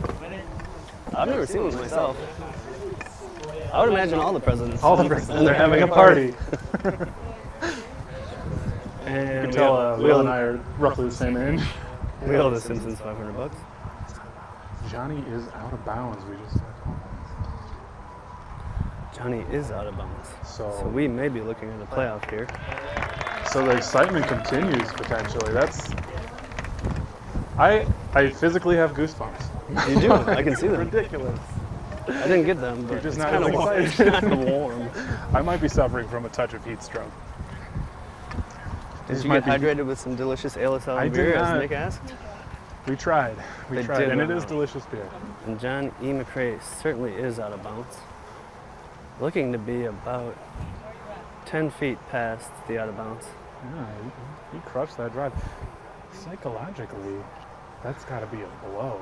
I've never seen one myself. I would imagine all the presidents. All the presidents. And they're having a party. You And can tell Will and I are roughly the same age. We owe the Simpsons $500. Johnny is out of bounds. We just Johnny is out of bounds. So we may be looking at a playoff here. So the excitement continues potentially. That's I physically have goosebumps. You do. I can see them. Ridiculous. I didn't get them, but You're just it's not kind as of excited. kind of warm. I might be suffering from a touch of heat stroke. Did This you might get be- hydrated with some delicious Ale I Sour did beer, as not. Nick asked? We tried. We They tried, did and it run is out. delicious beer. And John E. McCrae certainly is out of bounds. Looking to be about 10 feet past the out of bounds. Yeah, he crushed that drive. Psychologically, that's got to be a blow.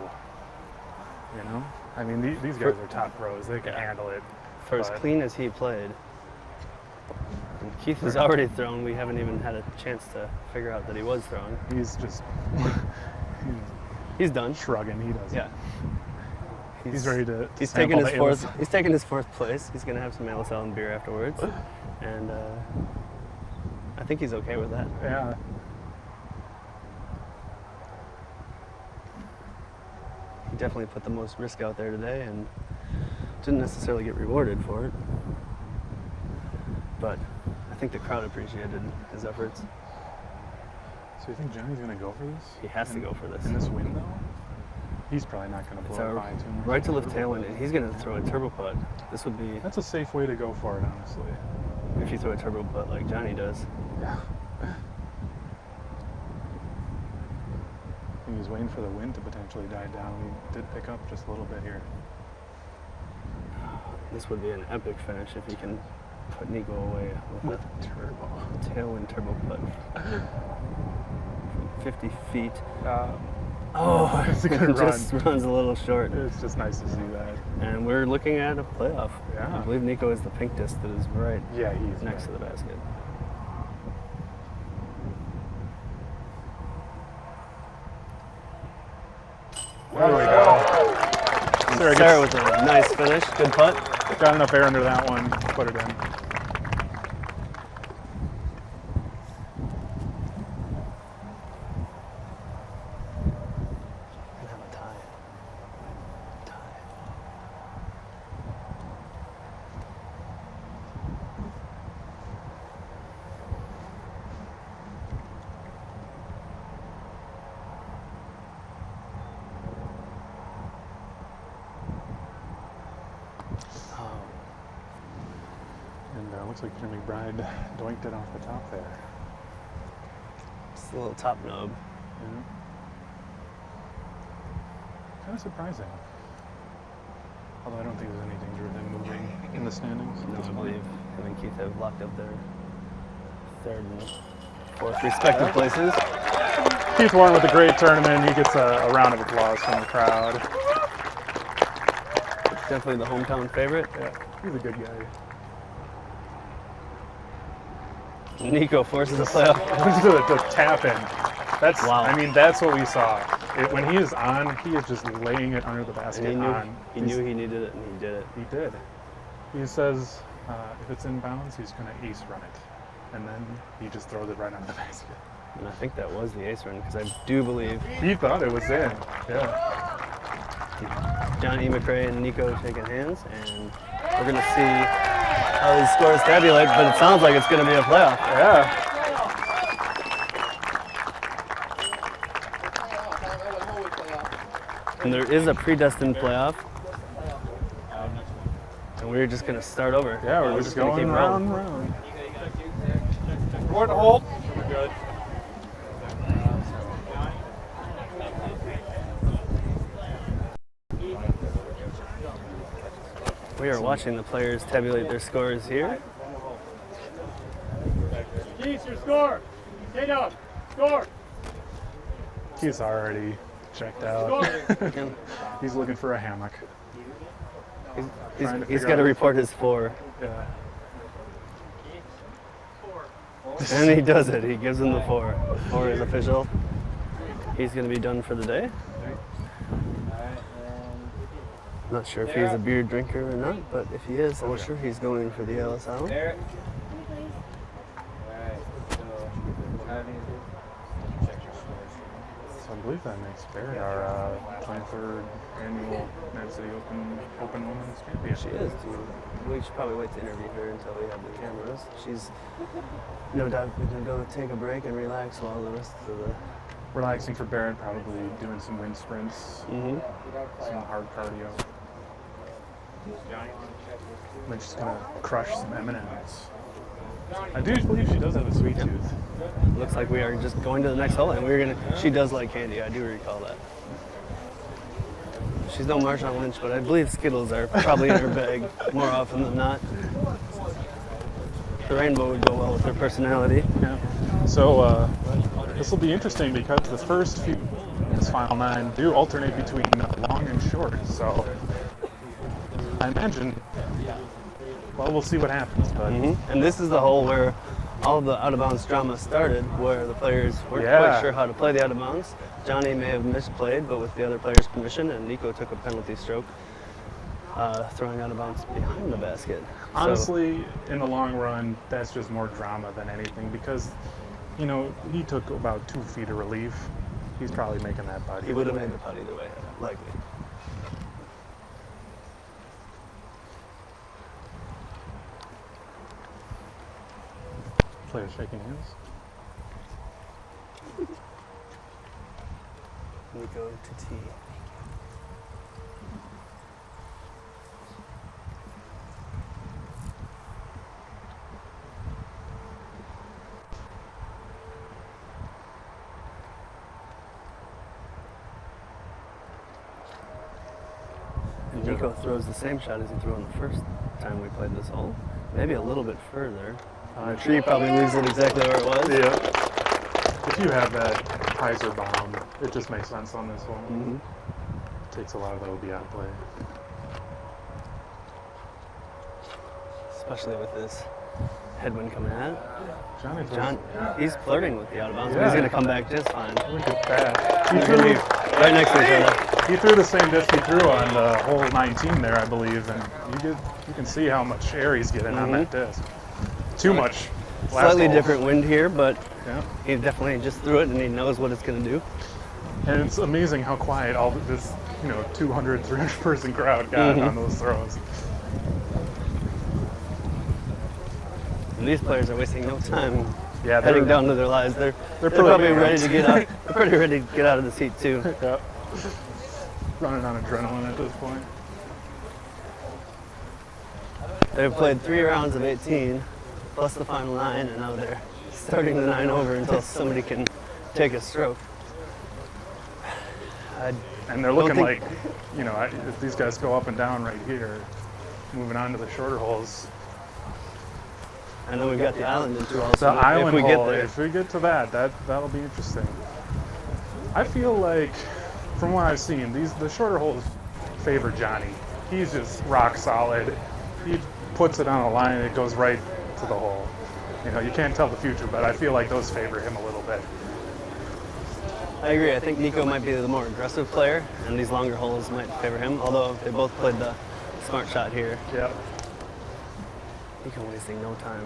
You know? I mean, these guys are top pros. They can handle it. For as but- clean as he played. And Keith has already thrown. We haven't even had a chance to figure out that he was throwing. He's just He's done. shrugging. He doesn't. Yeah. He's ready to He's sample taking his the fourth. Ale- He's taking his fourth place. He's gonna have some Ale Sour and beer afterwards, and I think he's okay with that. Yeah. He definitely put the most risk out there today, and didn't necessarily get rewarded for it. But I think the crowd appreciated his efforts. So you think Johnny's gonna go for this? He has to go for this. In this wind, though? He's probably not gonna It's blow a it by too much. right to left tailwind, and he's gonna throw a turbo putt. This would be That's a safe way to go for it, honestly. if you throw a turbo putt like Johnny does. Yeah. He was waiting for the wind to potentially die down. We did pick up just a little bit here. This would be an epic finish if he can put Nico away with a turbo tailwind turbo putt. 50 feet. Oh, it's a good it just run. runs a little short. It's just nice to see that. And we're looking at a playoff. Yeah. I believe Nico is the pink disc that is right he's next to the basket. There we go. Sarah with a nice finish. Good putt. Got enough air under that one. Put it in. And have a tie. And looks like Jim McBride doinked it off the top there. Just a little top nub. Yeah. Kind of surprising. Although I don't think there's any danger of them moving in the standings. at No, this I point. believe him and Keith have locked up their third and fourth respective places. Keith Warren with a great tournament. He gets a round of applause from the crowd. Definitely the hometown favorite. Yeah, he's a good guy. Nico forces a playoff. the tap in. That's Wow. I mean, that's what we saw. When he is on, he is just laying it under the basket. And he on. knew he needed it, and he did it. He did. He says if it's in bounds, he's going to ace run it. And then he just throws it right under the basket. And I think that was the ace run, because I do believe He thought it was in. Yeah. Johnny McRae and Nico shaking hands, and we're gonna see how these scores tabulate, but it sounds like it's gonna be a playoff. Yeah. And there is a predestined playoff. And we're just gonna start over. Yeah, we're just gonna going keep round and round. One hold. We're good. We are watching the players tabulate their scores here. Keith, your score. Stay down. Score. He's already checked out. He's looking for a hammock. He's got to report his 4. Yeah. And he does it. He gives him the 4. 4 is official. He's going to be done for the day. Not sure if he's a beer drinker or not, but if he is, I'm sure he's going for the Ellis Island. So I believe that makes Barrett our 23rd annual Mad City Open Women's Champion. She is. We should probably wait to interview her until we have the cameras. She's no doubt going to go take a break and relax while the rest of the... Relaxing for Barrett, probably doing some wind sprints, some hard cardio. Then she's going to crush some M&Ms. I do believe she does have a sweet tooth. Looks like we are just going to the next hole, and we're gonna. She does like candy. I do recall that. She's no Marshawn Lynch, but I believe Skittles are probably in her bag more often than not. The rainbow would go well with her personality. Yeah. So this will be interesting because the first few, this final 9, do alternate between long and short. So I imagine. Well, we'll see what happens. But And this is the hole where all the out-of-bounds drama started, where the players weren't quite sure how to play the out-of-bounds. Johnny may have misplayed, but with the other player's permission, and Nico took a penalty stroke, throwing out-of-bounds behind the basket. Honestly, in the long run, that's just more drama than anything because, you know, he took about 2 feet of relief. He's probably making that putt. He would have made the putt either way, likely. Players shaking hands. Nico to tee. And Nico throws the same shot as he threw on the first time we played this hole. Maybe a little bit further. The tree probably leaves it exactly where it was. Yeah. If you have that Kaiser bomb, it just makes sense on this one. Takes a lot of the OB out of play. Especially with this headwind coming in. John, he's flirting with the out of bounds. Yeah. He's going to come back just fine. Look at that. He's going to be right next to each other. He threw the same disc he threw on hole 19 there, I believe, and you can see how much air he's getting on that disc. Too much. Slightly different wind here, but yeah. He definitely just threw it and he knows what it's going to do. And it's amazing how quiet all this, 200, 300 person crowd got on those throws. And these players are wasting no time Yeah, heading down to their lives. They're probably ready to get out. They're pretty ready to get out of the seat too. Yep. Running on adrenaline at this point. They've played 3 rounds of 18, plus the final 9, and now they're starting the 9 over until somebody can take a stroke. And they're looking like, if these guys go up and down right here, moving on to the shorter holes. And then we've got the island into also. The island if we hole, get there. if we get to that'll be interesting. I feel like, from what I've seen, the shorter holes favor Johnny. He's just rock solid. He puts it on a line and it goes right to the hole. You can't tell the future, but I feel like those favor him a little bit. I agree. I think Nico might be the more aggressive player, and these longer holes might favor him, although they both played the smart shot here. Yeah. Nico wasting no time.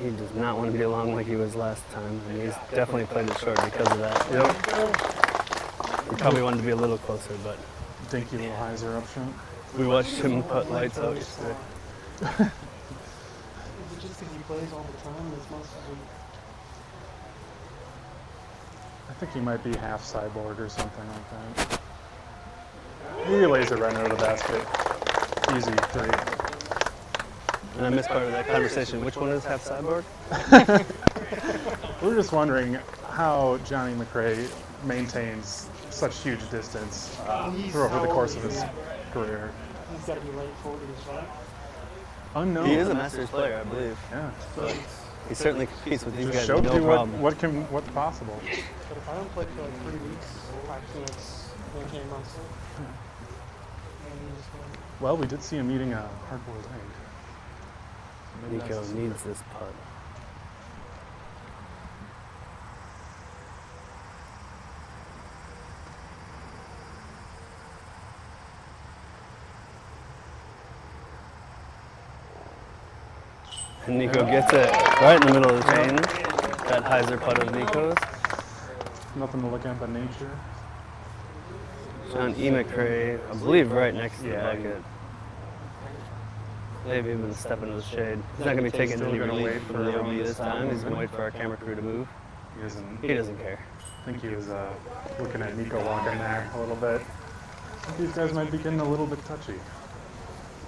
He does not want to be along like he was last time, and he's definitely played it short because of that. Yep. He probably wanted to be a little closer, but Dinky little hyzer up front. we watched him put lights out yesterday. Just because he plays all the time, it's mostly. I think he might be half cyborg or something like that. He lays it right under the basket. Easy 3. And I missed part of that conversation. Which one is half cyborg? We're just wondering how Johnny McRae maintains such huge distance over the course of his career. He's got to be late 40s, right? Unknown. He is a Masters player, I believe. Yeah. But he certainly competes with these Just guys showed no you problem. what's possible. But if I don't play for like 3 weeks, I can't maintain my sleep. Well, we did see him eating a hard-boiled egg. Maybe Nico that's- needs this putt. And Nico gets it right in the middle of the chain. That hyzer putt of Nico's. Nothing to look at but nature. John E. McRae, I believe, right next to the Yeah. bucket. They've even stepped into the shade. He's not going to be taking Still any gonna relief wait from for the everyone OB to this stop time. He's going to moving. wait for our camera crew to move. He doesn't care. I think he was looking at Nico walking there a little bit. I think these guys might be getting a little bit touchy.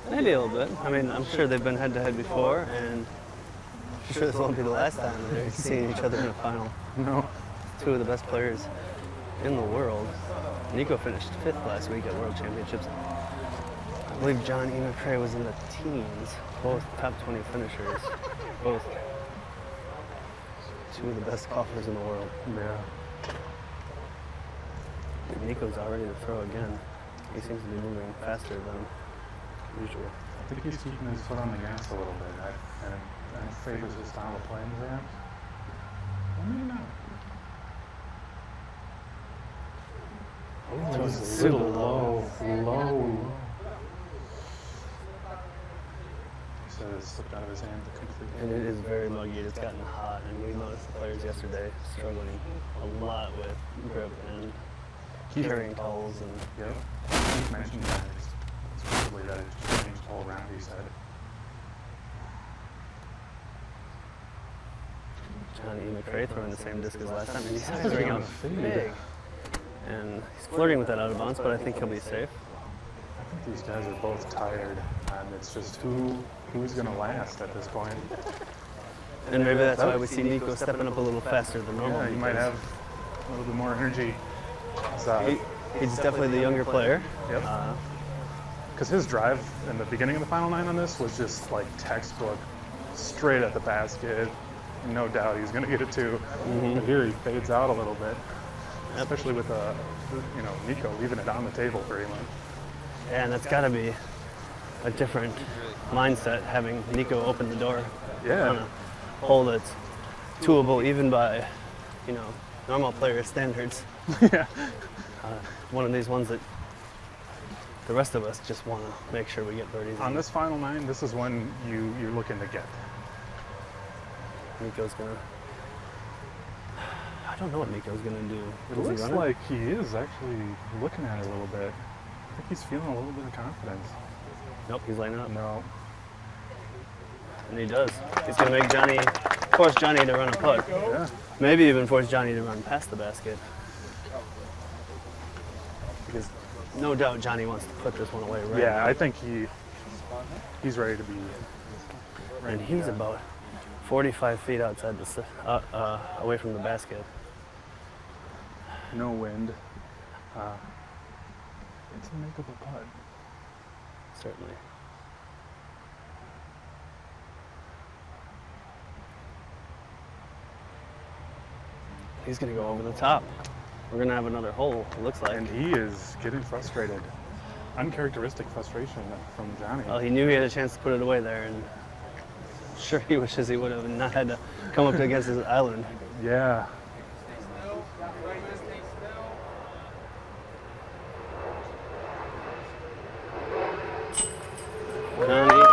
Maybe a little bit. I mean, I'm sure they've been head-to-head before, and I'm sure this won't be the last time that they're seeing each other in a final. No. Two of the best players in the world. Nico finished 5th last week at World Championships. I believe John E. McRae was in the teens, both top 20 finishers, both two of the best golfers in the world. Yeah. And Nico's already to throw again. He seems to be moving faster than usual. I think he's keeping his foot on the gas a little bit. And it favors his style of playing, perhaps. Or maybe not. Oh, It was super a little low. He said it slipped out of his hand completely. And it is very muggy. It's gotten hot, and we noticed the players yesterday struggling a lot with grip and carrying towels. And Yep. He mentioned that it's probably that it's changed all around, he said. John E. McRae throwing the same disc as last time, and he's throwing out big. And he's flirting with that out of bounds, but I think he'll be safe. I think these guys are both tired, and it's just who's going to last at this point. And maybe that's why we see Nico stepping up a little faster than normal. Yeah, he might because have a little bit more energy. He's definitely the younger player. Yep. Because his drive in the beginning of the final 9 on this was just like textbook, straight at the basket. No doubt he's going to get it too. But here he fades out a little bit, especially with Nico leaving it on the table pretty much. And that's got to be a different mindset, having Nico open the door on a hole that's twoable even by, normal player standards. Yeah. One of these ones that the rest of us just want to make sure we get birdies. On this final 9, this is when you're looking to get. Nico's gonna. I don't know what Nico's gonna do. It Is he looks running? like he is actually looking at it a little bit. I think he's feeling a little bit of confidence. Nope, he's lining up. No. And he does. He's gonna force Johnny to run a putt. Yeah. Maybe even force Johnny to run past the basket. Because no doubt Johnny wants to put this one away right Yeah, now. I think he's ready to be. And he's about 45 feet outside away from the basket. No wind. It's a makeable putt. Certainly. He's gonna go over the top. We're gonna have another hole, it looks like. And he is getting frustrated. Uncharacteristic frustration from Johnny. Well, he knew he had a chance to put it away there, and sure he wishes he would have not had to come up against his island. Yeah.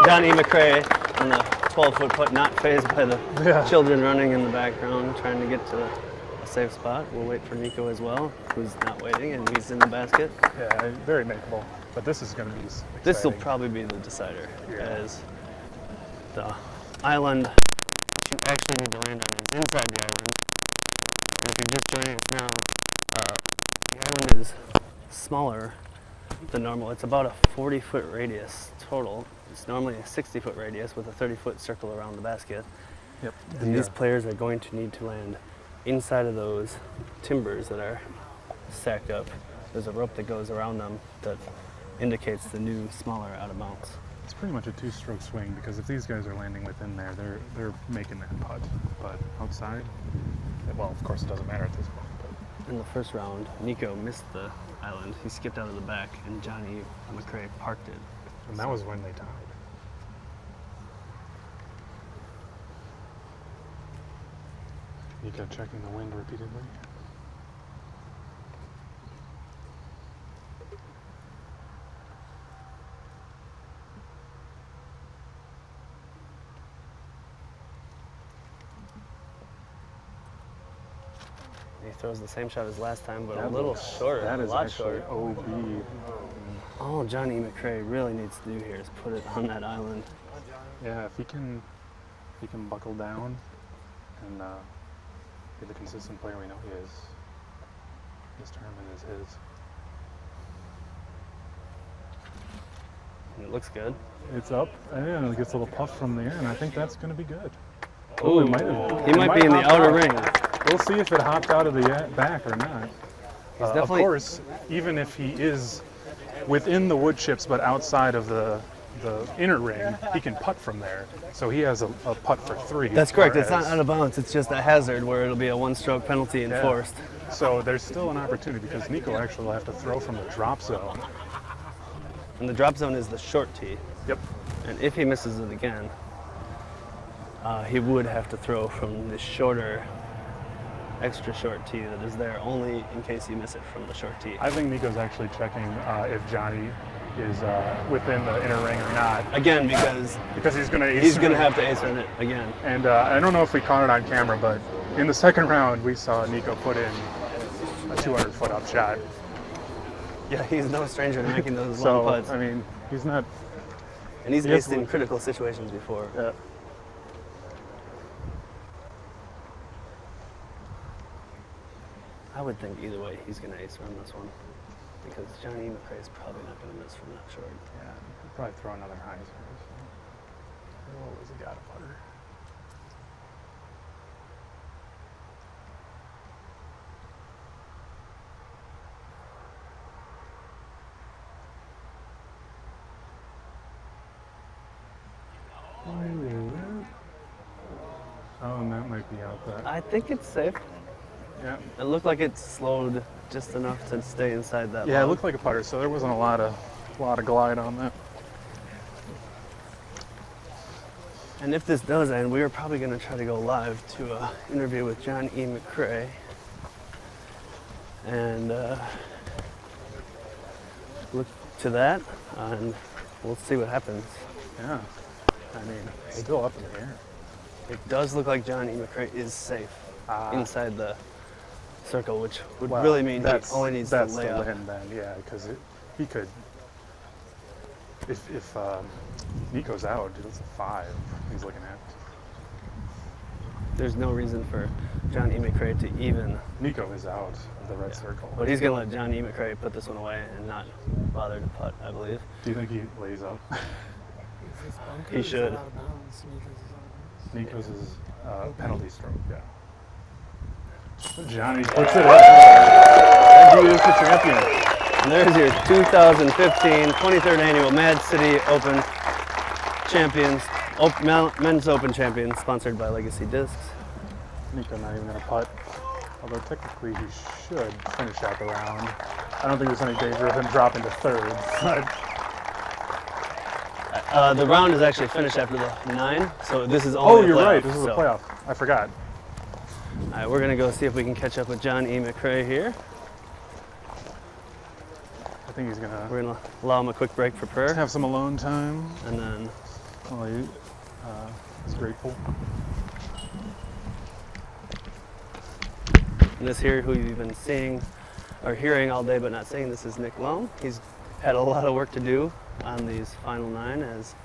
John E. McRae on the 12-foot putt, not phased by the Yeah. children running in the background, trying to get to a safe spot. We'll wait for Nico as well, who's not waiting, and he's in the basket. Yeah, very makeable. But this is going to be exciting. This will probably be the decider, as the island you actually need to land on is inside the island. And if you're just joining us now, the island is smaller than normal. It's about a 40-foot radius total. It's normally a 60-foot radius with a 30-foot circle around the basket. Yep. And these players are going to need to land inside of those timbers that are stacked up. There's a rope that goes around them that indicates the new, smaller out of bounds. It's pretty much a two-stroke swing because if these guys are landing within there, they're making that putt. But outside, well, of course it doesn't matter at this point. But. In the first round, Nico missed the island. He skipped out of the back, and Johnny McRae parked it. And that was when they tied. Nico checking the wind repeatedly. He throws the same shot as last time, but a little shorter. That is a lot actually shorter. OB. All Johnny McRae really needs to do here is put it on that island. Yeah, if he can buckle down and be the consistent player we know he is, this tournament is his. And it looks good. It's up, and it gets a little puff from there, and I think that's going to be good. Ooh, it might have, he might be in the outer ring. We'll see if it hopped out of the back or not. Of course, even if he is within the wood chips but outside of the inner ring, he can putt from there. So he has a putt for 3. That's correct. It's not out of bounds. It's just a hazard where it'll be a one-stroke penalty enforced. Yeah. So there's still an opportunity because Nico actually will have to throw from the drop zone. And the drop zone is the short tee. Yep. And if he misses it again, he would have to throw from the shorter, extra short tee that is there only in case you miss it from the short tee. I think Nico's actually checking if Johnny is within the inner ring or not. Again, because he's going to ace. He's going to have to ace on it again. And I don't know if we caught it on camera, but in the second round we saw Nico put in a 200-foot up shot. Yeah, he's no stranger to making those So, long putts. I mean, he's not. And he's aced in critical situations before. Yeah. I would think either way he's going to ace on this one because Johnny McRae is probably not going to miss from that short. Yeah, he'll probably throw another high serve. What was he got a putter? Oh, and that might be out there. I think it's safe. Yeah. It looked like it slowed just enough to stay inside that. Yeah, log. it looked like a putter, so there wasn't a lot of glide on that. And if this does end, we are probably going to try to go live to an interview with John E. McRae. And look to that, and we'll see what happens. Yeah. I mean, it's still up in the air. It does look like John E. McRae is safe inside the circle, which would really mean he only needs to lay the up. win then, yeah, because he could. If Nico's out, dude, that's a 5 he's looking at. There's no reason for John E. McRae to even. Nico is out of the red circle. But he's going to let John E. McRae put this one away and not bother to putt, I believe. Do you think he lays up? He should. Nico's is penalty stroke, yeah. Johnny puts it in. And he is the champion. And there's your 2015 23rd annual Mad City Open champions, men's Open champions, sponsored by Legacy Discs. Nico not even going to putt, although technically he should finish out the round. I don't think there's any danger of him dropping to 3rd, but the round is actually finished after the 9, so this is only oh, you're right. This is so. a playoff. I forgot. All right, we're going to go see if we can catch up with John E. McRae here. I think he's going to... We're going to allow him a quick break for prayer. Have some alone time. And then... Well, He's grateful. And this here, who you've been seeing or hearing all day but not seeing, this is Nick Loam. He's had a lot of work to do on these final 9 as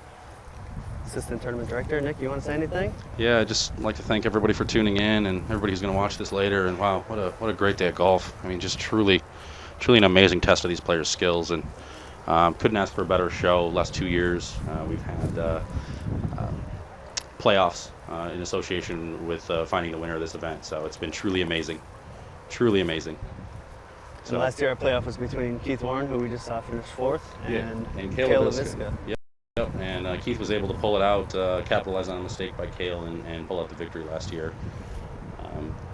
assistant tournament director. Nick, you want to say anything? Yeah, I'd just like to thank everybody for tuning in and everybody who's going to watch this later. And wow, what a great day of golf. I mean, just truly an amazing test of these players' skills. And couldn't ask for a better show. Last 2 years, we've had playoffs in association with finding the winner of this event. So it's been truly amazing. Truly amazing. So last year our playoff was between Keith Warren, who we just saw finish 4th, and Cale LaVisca. Yep. And Keith was able to pull it out, capitalize on a mistake by Cale, and pull out the victory last year.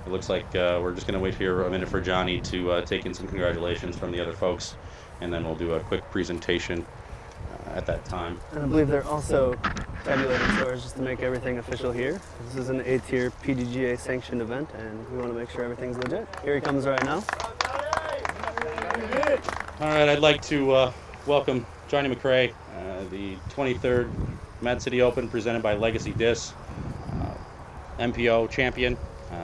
It looks like we're just going to wait here a minute for Johnny to take in some congratulations from the other folks, and then we'll do a quick presentation at that time. And I believe they're also tabulating scores just to make everything official here. This is an A-tier PDGA sanctioned event, and we want to make sure everything's legit. Here he comes right now. All right, I'd like to welcome Johnny McRae, the 23rd Mad City Open presented by Legacy Disc, MPO champion.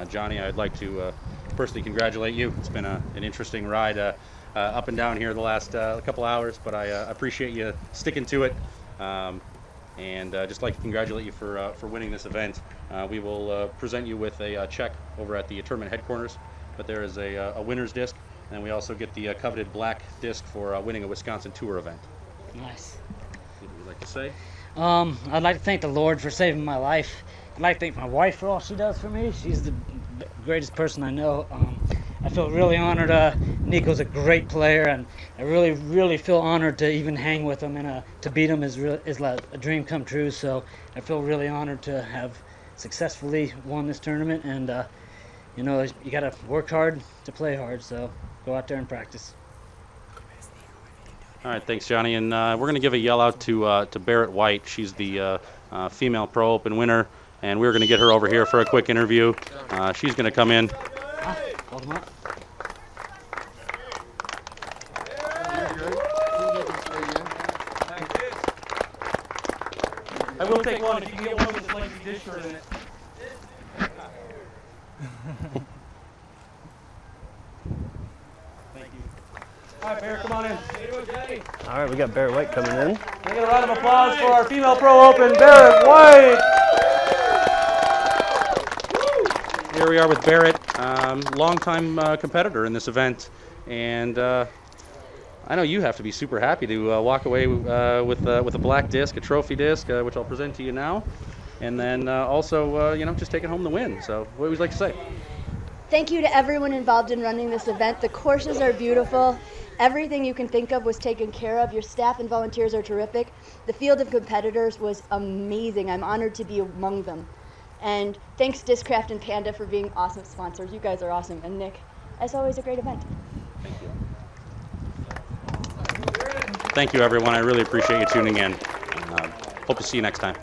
Johnny, I'd like to personally congratulate you. It's been an interesting ride up and down here the last couple hours, but I appreciate you sticking to it. And just like to congratulate you for winning this event. We will present you with a check over at the tournament headquarters, but there is a winner's disc, and we also get the coveted black disc for winning a Wisconsin Tour event. Nice. What would you like to say? I'd like to thank the Lord for saving my life. I'd like to thank my wife for all she does for me. She's the greatest person I know. I feel really honored. Nico's a great player, and I really feel honored to even hang with him, and to beat him is like a dream come true. So I feel really honored to have successfully won this tournament, and you know, you got to work hard to play hard. So go out there and practice. All right, thanks, Johnny. And we're going to give a yell out to Barrett White. She's the female Pro Open winner, and we're going to get her over here for a quick interview. She's going to come in. Hold him up. I will take one if you can get one with the Legacy Dish shirt in it. Thank you. All right, Barrett, come on in. All right, we got Barrett White coming in. Can I get a round of applause for our female Pro Open, Barrett White. Here we are with Barrett, longtime competitor in this event, and I know you have to be super happy to walk away with a black disc, a trophy disc, which I'll present to you now, and then also you know, just taking home the win. So what would you like to say? Thank you to everyone involved in running this event. The courses are beautiful. Everything you can think of was taken care of. Your staff and volunteers are terrific. The field of competitors was amazing. I'm honored to be among them. And thanks Discraft and Panda for being awesome sponsors. You guys are awesome. And Nick, as always, a great event. Thank you, everyone. I really appreciate you tuning in. Hope to see you next time.